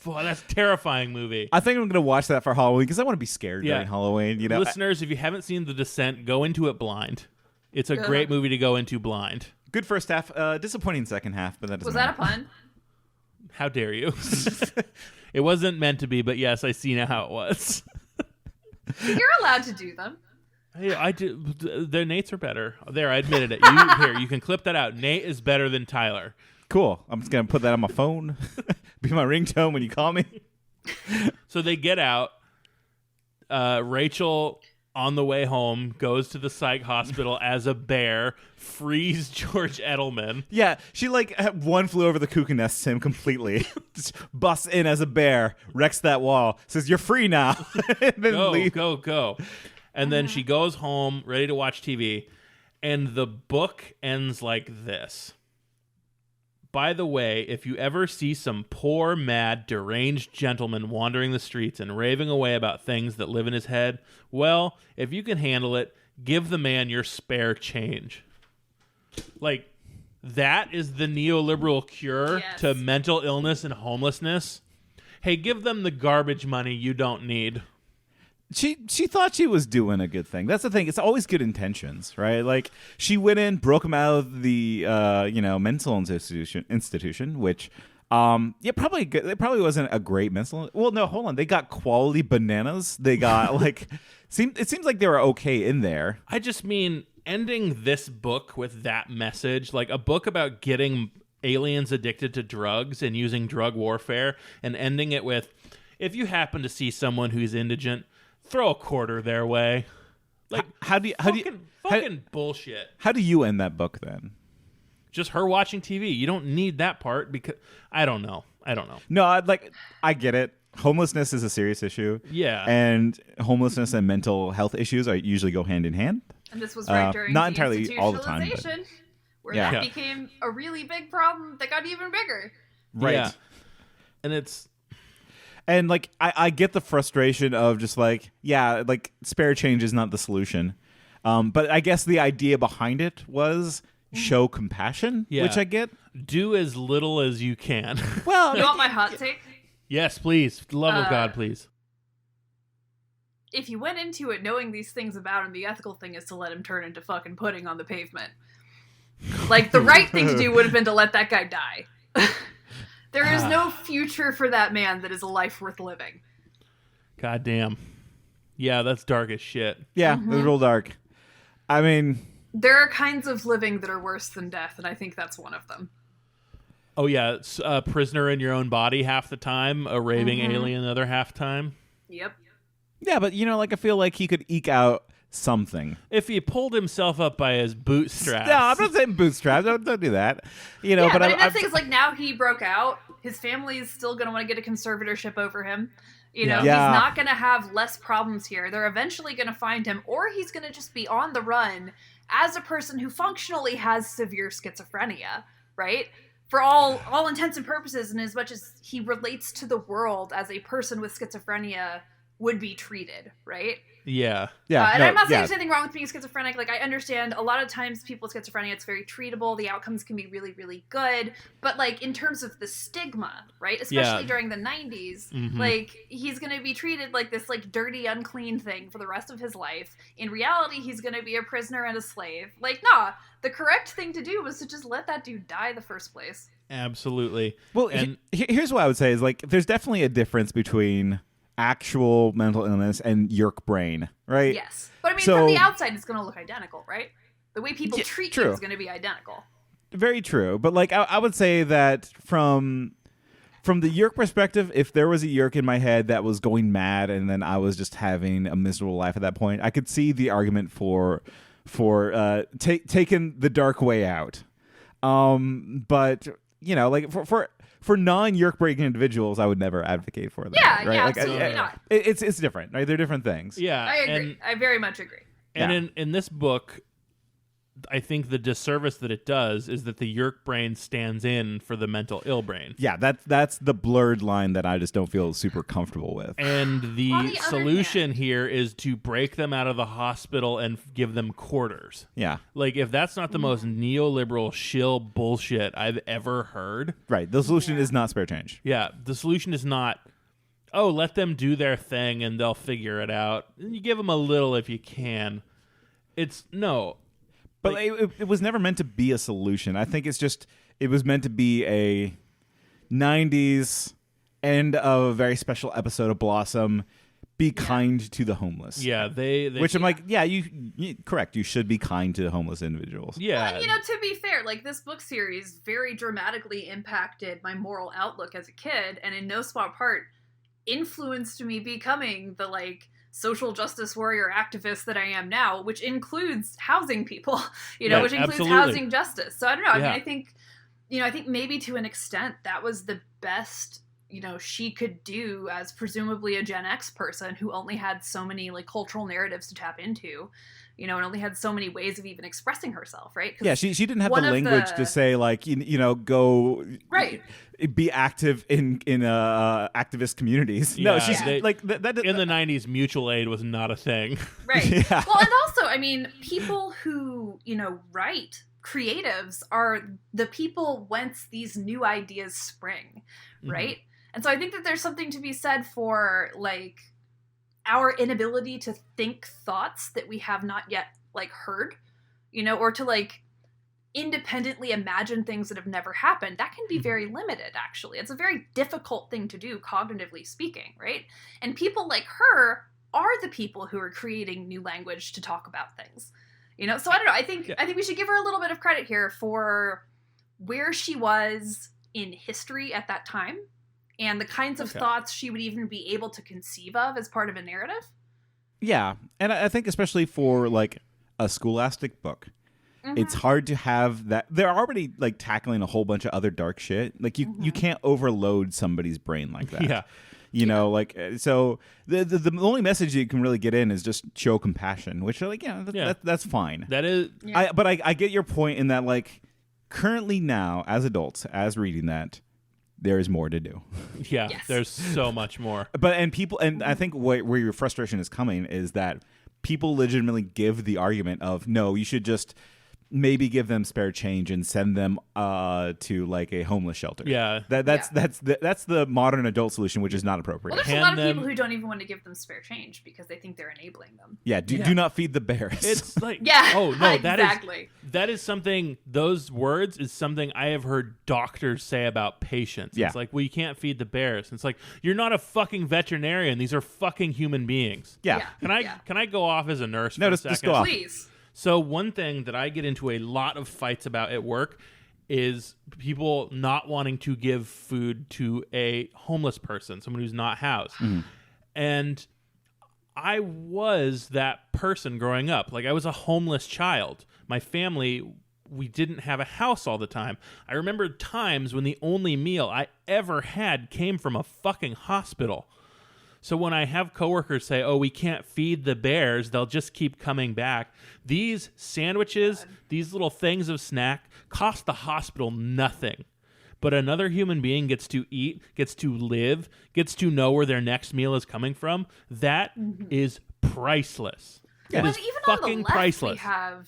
That's a terrifying movie. I think I'm gonna watch that for Halloween because I want to be scared during Halloween. You know, listeners, if you haven't seen The Descent, go into it blind. It's a great movie to go into blind. Good first half, disappointing second half, but that doesn't Was that a matter. pun? How dare you? It wasn't meant to be, but yes, I see now how it was. You're allowed to do them. Hey, I do. The Nates are better. There, I admitted it. You can clip that out. Nate is better than Tyler. Cool. I'm just gonna put that on my phone. Be my ringtone when you call me. So they get out. Rachel, on the way home, goes to the psych hospital as a bear, frees George Edelman. Yeah, she like one flew over the cuckoo nest him completely. Just busts in as a bear, wrecks that wall, says you're free now. And then Go. And then she goes home, ready to watch TV, and the book ends like this. By the way, if you ever see some poor, mad, deranged gentleman wandering the streets and raving away about things that live in his head, well, if you can handle it, give the man your spare change. Like, that is the neoliberal cure to mental illness and homelessness. Hey, give them the garbage money you don't need. She thought she was doing a good thing. That's the thing. It's always good intentions, right? Like she went in, broke him out of the mental institution, which probably good. It probably wasn't a great mental. Well, no, hold on. They got quality bananas. They got like it seems like they were okay in there. I just mean ending this book with that message, like a book about getting aliens addicted to drugs and using drug warfare, and ending it with, if you happen to see someone who's indigent, throw a quarter their way. Like fucking bullshit. How do you end that book then? Just her watching TV. You don't need that part because I don't know. No, I get it. Homelessness is a serious issue. Yeah. And homelessness and mental health issues usually go hand in hand. And this was right during not the entirely all the time, but where that became a really big problem that got even bigger. Right. Yeah. And it's And like I get the frustration of just like, yeah, like spare change is not the solution. But I guess the idea behind it was show compassion, which I get. Do as little as you can. Well, you want my hot take? Yes, please. For the love of God, please. If you went into it knowing these things about him, the ethical thing is to let him turn into fucking pudding on the pavement. Like, the right thing to do would have been to let that guy die. There is no future for that man that is a life worth living. God damn. Yeah, that's dark as shit. Yeah, it was real dark. I mean, there are kinds of living that are worse than death, and I think that's one of them. Oh, yeah. It's a prisoner in your own body half the time, a raving alien the other half time. Yep. Yeah, but, I feel like he could eke out something. If he pulled himself up by his bootstraps. No, I'm not saying bootstraps. Don't do that. But the thing is, like, now he broke out. His family is still going to want to get a conservatorship over him. He's not going to have less problems here. They're eventually going to find him, or he's going to just be on the run as a person who functionally has severe schizophrenia, right? For all intents and purposes, and as much as he relates to the world as a person with schizophrenia would be treated, right? Yeah. And I'm not saying there's anything wrong with being schizophrenic. Like, I understand a lot of times people with schizophrenia, it's very treatable. The outcomes can be really, really good. But, like, in terms of the stigma, right? Especially during the 90s, like, he's going to be treated like this, like, dirty, unclean thing for the rest of his life. In reality, he's going to be a prisoner and a slave. Like, nah, the correct thing to do was to just let that dude die the first place. Absolutely. Well, and here's what I would say is, like, there's definitely a difference between actual mental illness and yeerk brain, right? Yes. But I mean, from the outside, it's going to look identical, right? The way people treat you is going to be identical. Very true. But like, I would say that from the yeerk perspective, if there was a yeerk in my head that was going mad and then I was just having a miserable life at that point, I could see the argument for taking the dark way out. But like for non-yeerk brain individuals, I would never advocate for that. Yeah, right? Absolutely not. It's different, right? They're different things. Yeah, I agree. I very much agree. And in this book, I think the disservice that it does is that the yeerk brain stands in for the mental ill brain. Yeah, that's the blurred line that I just don't feel super comfortable with. And the solution here is to break them out of the hospital and give them quarters. Yeah. Like, if that's not the most neoliberal shill bullshit I've ever heard. Right. The solution is not spare change. Yeah. The solution is not, oh, let them do their thing and they'll figure it out. And you give them a little if you can. It's no. But it was never meant to be a solution. I think it was meant to be a 90s end of a very special episode of Blossom. Be kind to the homeless. Yeah, which I'm like, yeah, you correct. You should be kind to homeless individuals. Yeah. Well, you know, to be fair, like, this book series very dramatically impacted my moral outlook as a kid, and in no small part influenced me becoming the, like, social justice warrior activist that I am now, which includes housing people, which includes housing justice. So I don't know. I mean, I think maybe to an extent that was the best, she could do as presumably a Gen X person who only had so many, like, cultural narratives to tap into, and only had so many ways of even expressing herself, right? Yeah, she didn't have the language to say, like, go be active in activist communities. Yeah, no, she's like that. In the 90s, mutual aid was not a thing. Right. Yeah. Well, and also, I mean, people who, write, creatives, are the people whence these new ideas spring, right? Mm-hmm. And so I think that there's something to be said for, like, our inability to think thoughts that we have not yet, like, heard, or to, like, independently imagine things that have never happened. That can be very limited, actually. It's a very difficult thing to do, cognitively speaking, right? And people like her are the people who are creating new language to talk about things, So I don't know. I think we should give her a little bit of credit here for where she was in history at that time, and the kinds of thoughts she would even be able to conceive of as part of a narrative. Yeah, and I think especially for, like, a scholastic book, it's hard to have that. They're already, like, tackling a whole bunch of other dark shit. Like, you can't overload somebody's brain like that. Yeah. Like, so the only message you can really get in is just show compassion, which, like, that's fine. That is. Yeah. But I get your point in that, like, currently now, as adults, as reading that, there is more to do. Yeah, there's so much more. But I think where your frustration is coming is that people legitimately give the argument of, no, you should just maybe give them spare change and send them to, like, a homeless shelter. Yeah, that's the modern adult solution, which is not appropriate. Well, there's a lot of people who don't even want to give them spare change because they think they're enabling them. Yeah, do not feed the bears. It's like, oh no, exactly. That is something. Those words is something I have heard doctors say about patients. Yeah. It's like, well, you can't feed the bears. It's like, you're not a fucking veterinarian. These are fucking human beings. Yeah. Can I go off as a nurse for no, a just, second? Just go off. Please. So one thing that I get into a lot of fights about at work is people not wanting to give food to a homeless person, someone who's not housed. Mm. And I was that person growing up. Like, I was a homeless child. My family, we didn't have a house all the time. I remember times when the only meal I ever had came from a fucking hospital. So when I have coworkers say, oh, we can't feed the bears, they'll just keep coming back. These sandwiches, these little things of snack, cost the hospital nothing. But another human being gets to eat, gets to live, gets to know where their next meal is coming from. That is priceless. Yeah. It is even fucking on the left, priceless. We have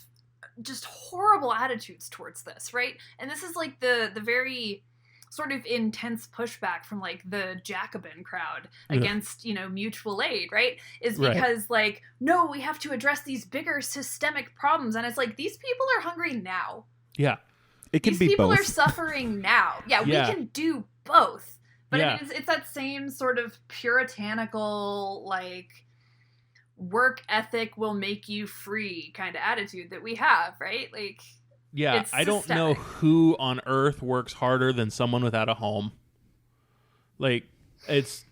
just horrible attitudes towards this, right? And this is, like, the very sort of intense pushback from, like, the Jacobin crowd against, mutual aid, right? Is because, like, no, we have to address these bigger systemic problems. And it's like, these people are hungry now. Yeah. It can these be people both. are suffering now. Yeah, we can do both. But I mean, it's that same sort of puritanical, like, work ethic will make you free kind of attitude that we have, right? Like, yeah, I don't know who on earth works harder than someone without a home. Like, it's...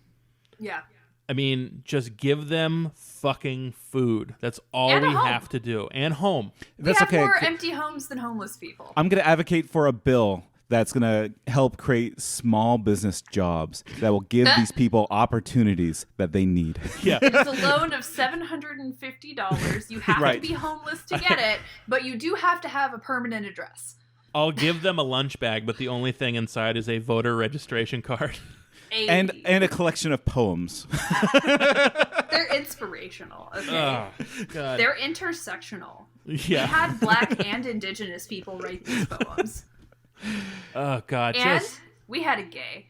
Yeah. I mean, just give them fucking food. That's all and we have to do. And home. That's we have okay. more empty homes than homeless people. I'm going to advocate for a bill that's going to help create small business jobs that will give these people opportunities that they need. Yeah. It's a loan of $750. You have to be homeless to get it, but you do have to have a permanent address. I'll give them a lunch bag, but the only thing inside is a voter registration card. And a collection of poems. They're inspirational, okay? Oh, God. They're intersectional. Yeah. We had Black and Indigenous people write these poems. Oh, God. And we had a gay.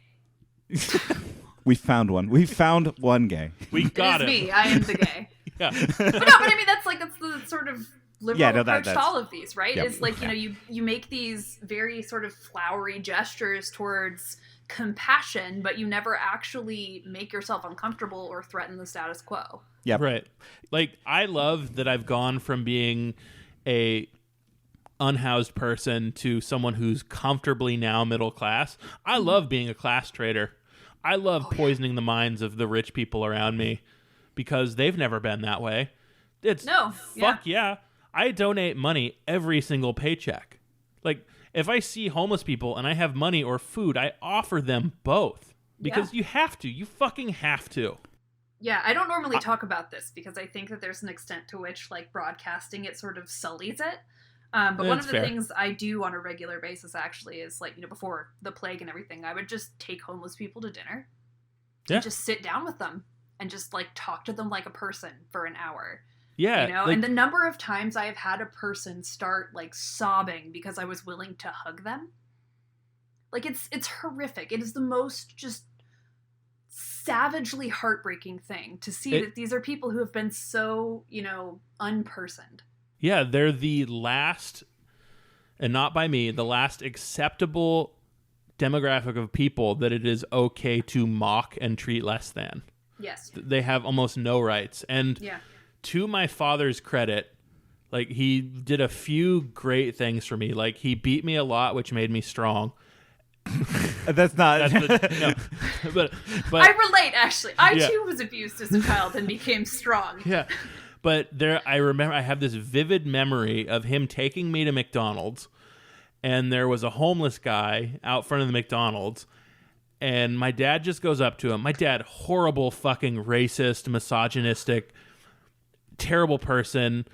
We found one. We found one gay. We got it. it. Is me. I am the gay. Yeah. But I mean, that's the sort of liberal approach to all of these, right? Yep. It's like, you make these very sort of flowery gestures towards compassion, but you never actually make yourself uncomfortable or threaten the status quo. Yeah. Right. Like, I love that I've gone from being a unhoused person to someone who's comfortably now middle class. I love being a class traitor. I love poisoning the minds of the rich people around me because they've never been that way. Yeah. I donate money every single paycheck. Like, if I see homeless people and I have money or food, I offer them both because you have to. You fucking have to. Yeah, I don't normally talk about this because I think that there's an extent to which, like, broadcasting it sort of sullies it. But one of the things I do on a regular basis actually is, like, before the plague and everything, I would just take homeless people to dinner. Yeah. And just sit down with them and just, like, talk to them like a person for an hour. Yeah. And the number of times I have had a person start, like, sobbing because I was willing to hug them. Like, it's horrific. It is the most just savagely heartbreaking thing to see that these are people who have been so, unpersoned. Yeah, they're the last, and not by me, the last acceptable demographic of people that it is okay to mock and treat less than. Yes. They have almost no rights. And to my father's credit, like, he did a few great things for me. Like, he beat me a lot, which made me strong. That's not. But I relate, actually. I too was abused as a child and became strong. Yeah. But I remember I have this vivid memory of him taking me to McDonald's, and there was a homeless guy out front of the McDonald's, and my dad just goes up to him. My dad, horrible fucking racist, misogynistic, terrible person,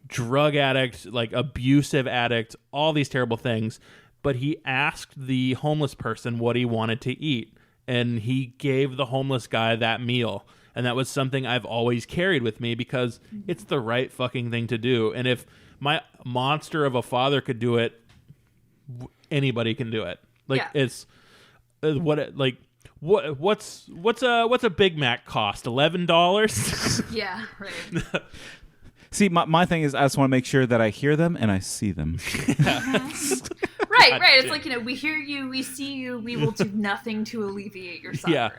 drug addict, like abusive addict, all these terrible things. But he asked the homeless person what he wanted to eat, and he gave the homeless guy that meal. And that was something I've always carried with me because it's the right fucking thing to do. And if my monster of a father could do it, anybody can do it. Like, it's what's a Big Mac cost? $11? Yeah, right. See, my thing is I just want to make sure that I hear them and I see them. Right. It's like, we hear you, we see you, we will do nothing to alleviate your suffering. Yeah.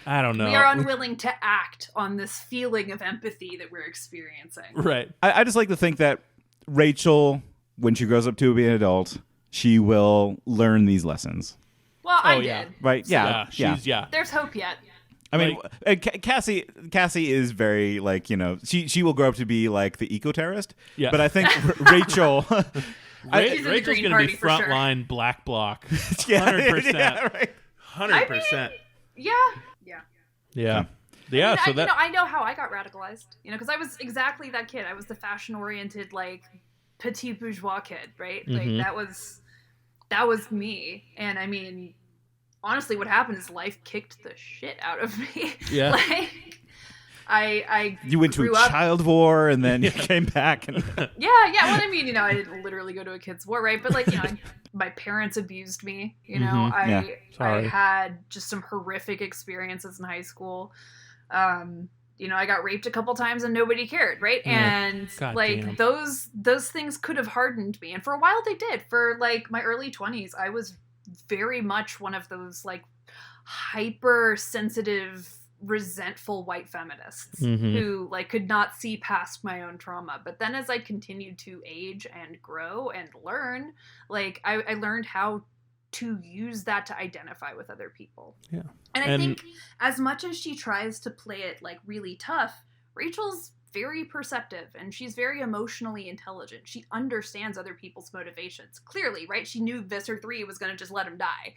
I don't know. We are unwilling to act on this feeling of empathy that we're experiencing. Right. I just like to think that Rachel, when she grows up to be an adult, she will learn these lessons. Well, I did. Right? Yeah. There's hope yet. I mean, Cassie is very, like, she will grow up to be like the eco-terrorist. Yeah. But I think Rachel... Rachel's going to be frontline black bloc. 100%. Yeah, right. 100%. Yeah. I know how I got radicalized, because I was exactly that kid. I was the fashion-oriented, like, petit bourgeois kid, right? Mm-hmm. Like, that was me. And I mean, honestly, what happened is life kicked the shit out of me. Yeah. I you went to a child war and then you came back. And yeah. Well, I mean, I didn't literally go to a kids' war, right? But, like, my parents abused me. I had just some horrific experiences in high school. I got raped a couple times and nobody cared, right? And God like damn. those things could have hardened me, and for a while they did. For like my early 20s, I was very much one of those like hypersensitive, resentful white feminists who like could not see past my own trauma. But then as I continued to age and grow and learn, like I learned how to use that to identify with other people. Yeah. And I think as much as she tries to play it like really tough, Rachel's very perceptive and she's very emotionally intelligent. She understands other people's motivations. Clearly, right? She knew Visser 3 was going to just let him die.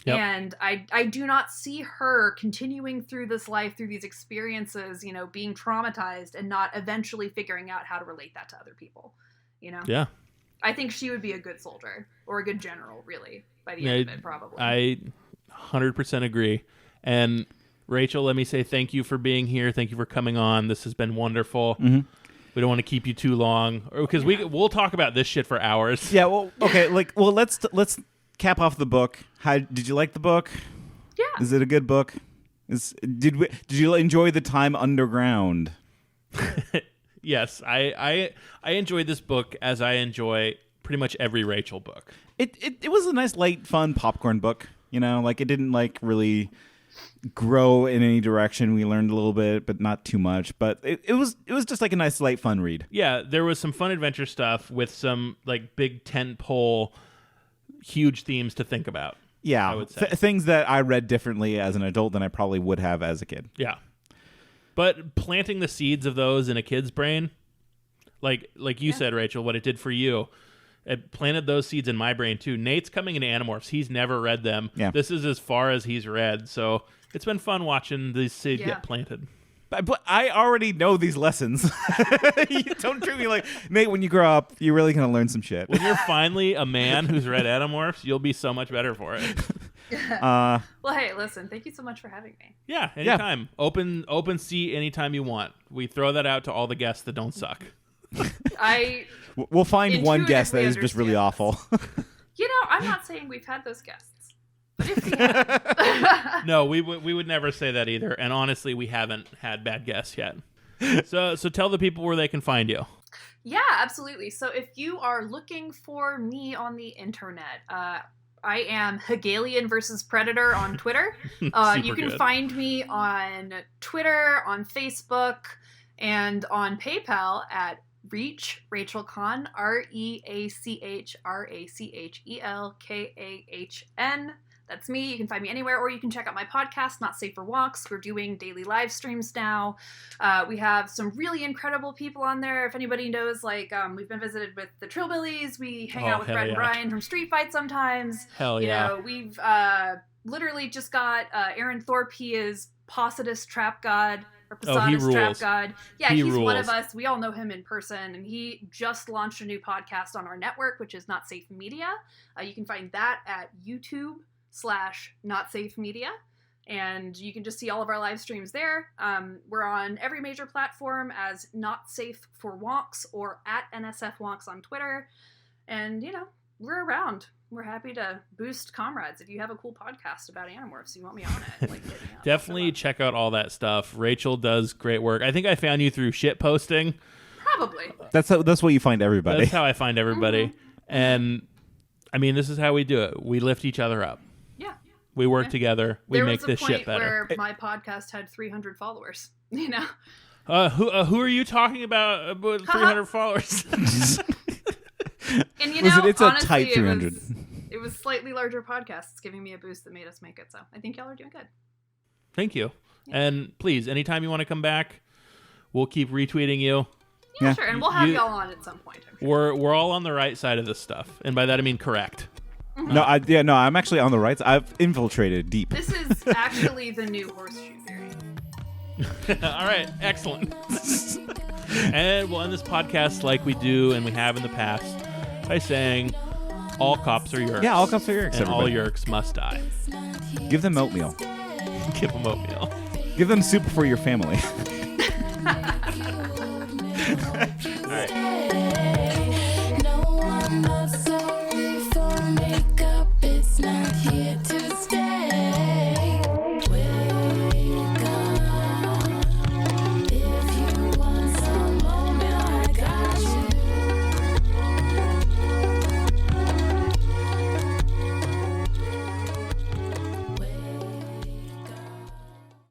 Yep. And I do not see her continuing through this life, through these experiences, you know, being traumatized and not eventually figuring out how to relate that to other people, you know? Yeah. I think she would be a good soldier or a good general, really, by the end of it, probably. I 100% agree. And Rachel, let me say thank you for being here. Thank you for coming on. This has been wonderful. Mm-hmm. We don't want to keep you too long because we'll talk about this shit for hours. Yeah. Well, okay. Let's cap off the book. How did you like the book? Yeah. Is it a good book? Did you enjoy the time underground? Yes, I enjoyed this book as I enjoy pretty much every Rachel book. It was a nice, light, fun popcorn book. You know, like it didn't like really grow in any direction. We learned a little bit, but not too much. But it was just like a nice, light, fun read. Yeah, there was some fun adventure stuff with some like big tentpole, huge themes to think about. Yeah, I would say. Things that I read differently as an adult than I probably would have as a kid. Yeah. But planting the seeds of those in a kid's brain, like you said, Rachel, what it did for you, it planted those seeds in my brain too. Nate's coming into Animorphs. He's never read them. Yeah. This is as far as he's read. So it's been fun watching these seeds get planted. But I already know these lessons. You don't treat me like, Nate, when you grow up, you're really going to learn some shit. When you're finally a man who's read Animorphs, you'll be so much better for it. Well, hey, listen, thank you so much for having me. Yeah, anytime. Yeah. Open seat anytime you want. We throw that out to all the guests that don't suck. We'll find one guest that is just really awful. You know, I'm not saying we've had those guests. But if we have... No, we would never say that either. And honestly, we haven't had bad guests yet. So tell the people where they can find you. Yeah, absolutely. So if you are looking for me on the internet, I am Hegelian versus Predator on Twitter. You can find me on Twitter, on Facebook, and on PayPal at Rachel Kahn, ReachRachelKahn. That's me. You can find me anywhere, or you can check out my podcast, Not Safe for Walks. We're doing daily live streams now. We have some really incredible people on there. If anybody knows, like, we've been visited with the Trillbillies. We hang out with Brett and Brian from Street Fight sometimes. Hell yeah. You know, we've literally just got Aaron Thorpe. He is Posidus Trap God. Or Posidus Trap God. Yeah, he's one of us. We all know him in person, and he just launched a new podcast on our network, which is Not Safe Media. You can find that at YouTube/Not Safe Media, and you can just see all of our live streams there. We're on every major platform as Not Safe for Wonks or at NSF Wonks on Twitter, and you know, we're around. We're happy to boost comrades. If you have a cool podcast about Animorphs, you want me on it, like, hit me up. Definitely check out all that stuff. Rachel does great work. I think I found you through shit posting. Probably. That's what you find everybody. That's how I find everybody. Mm-hmm. And I mean, this is how we do it. We lift each other up. Yeah. We work together. We make this shit better. There was a point where my podcast had 300 followers. You know. Who are you talking about with 300 followers? And you know, it's honestly, a tight 300. It was slightly larger podcasts giving me a boost that made us make it. So I think y'all are doing good. Thank you. Yeah. And please, anytime you want to come back, we'll keep retweeting you. Yeah, sure. And we'll have y'all on at some point. I'm sure. We're all on the right side of this stuff. And by that, I mean correct. Mm-hmm. No, I'm actually on the right side. I've infiltrated deep. This is actually the new horseshoe theory. All right. Excellent. And we'll end this podcast like we do and we have in the past by saying all cops are yeerks. Yeah, all cops are yeerks. And all yeerks must die. Give them oatmeal. Give them oatmeal. Give them soup for your family.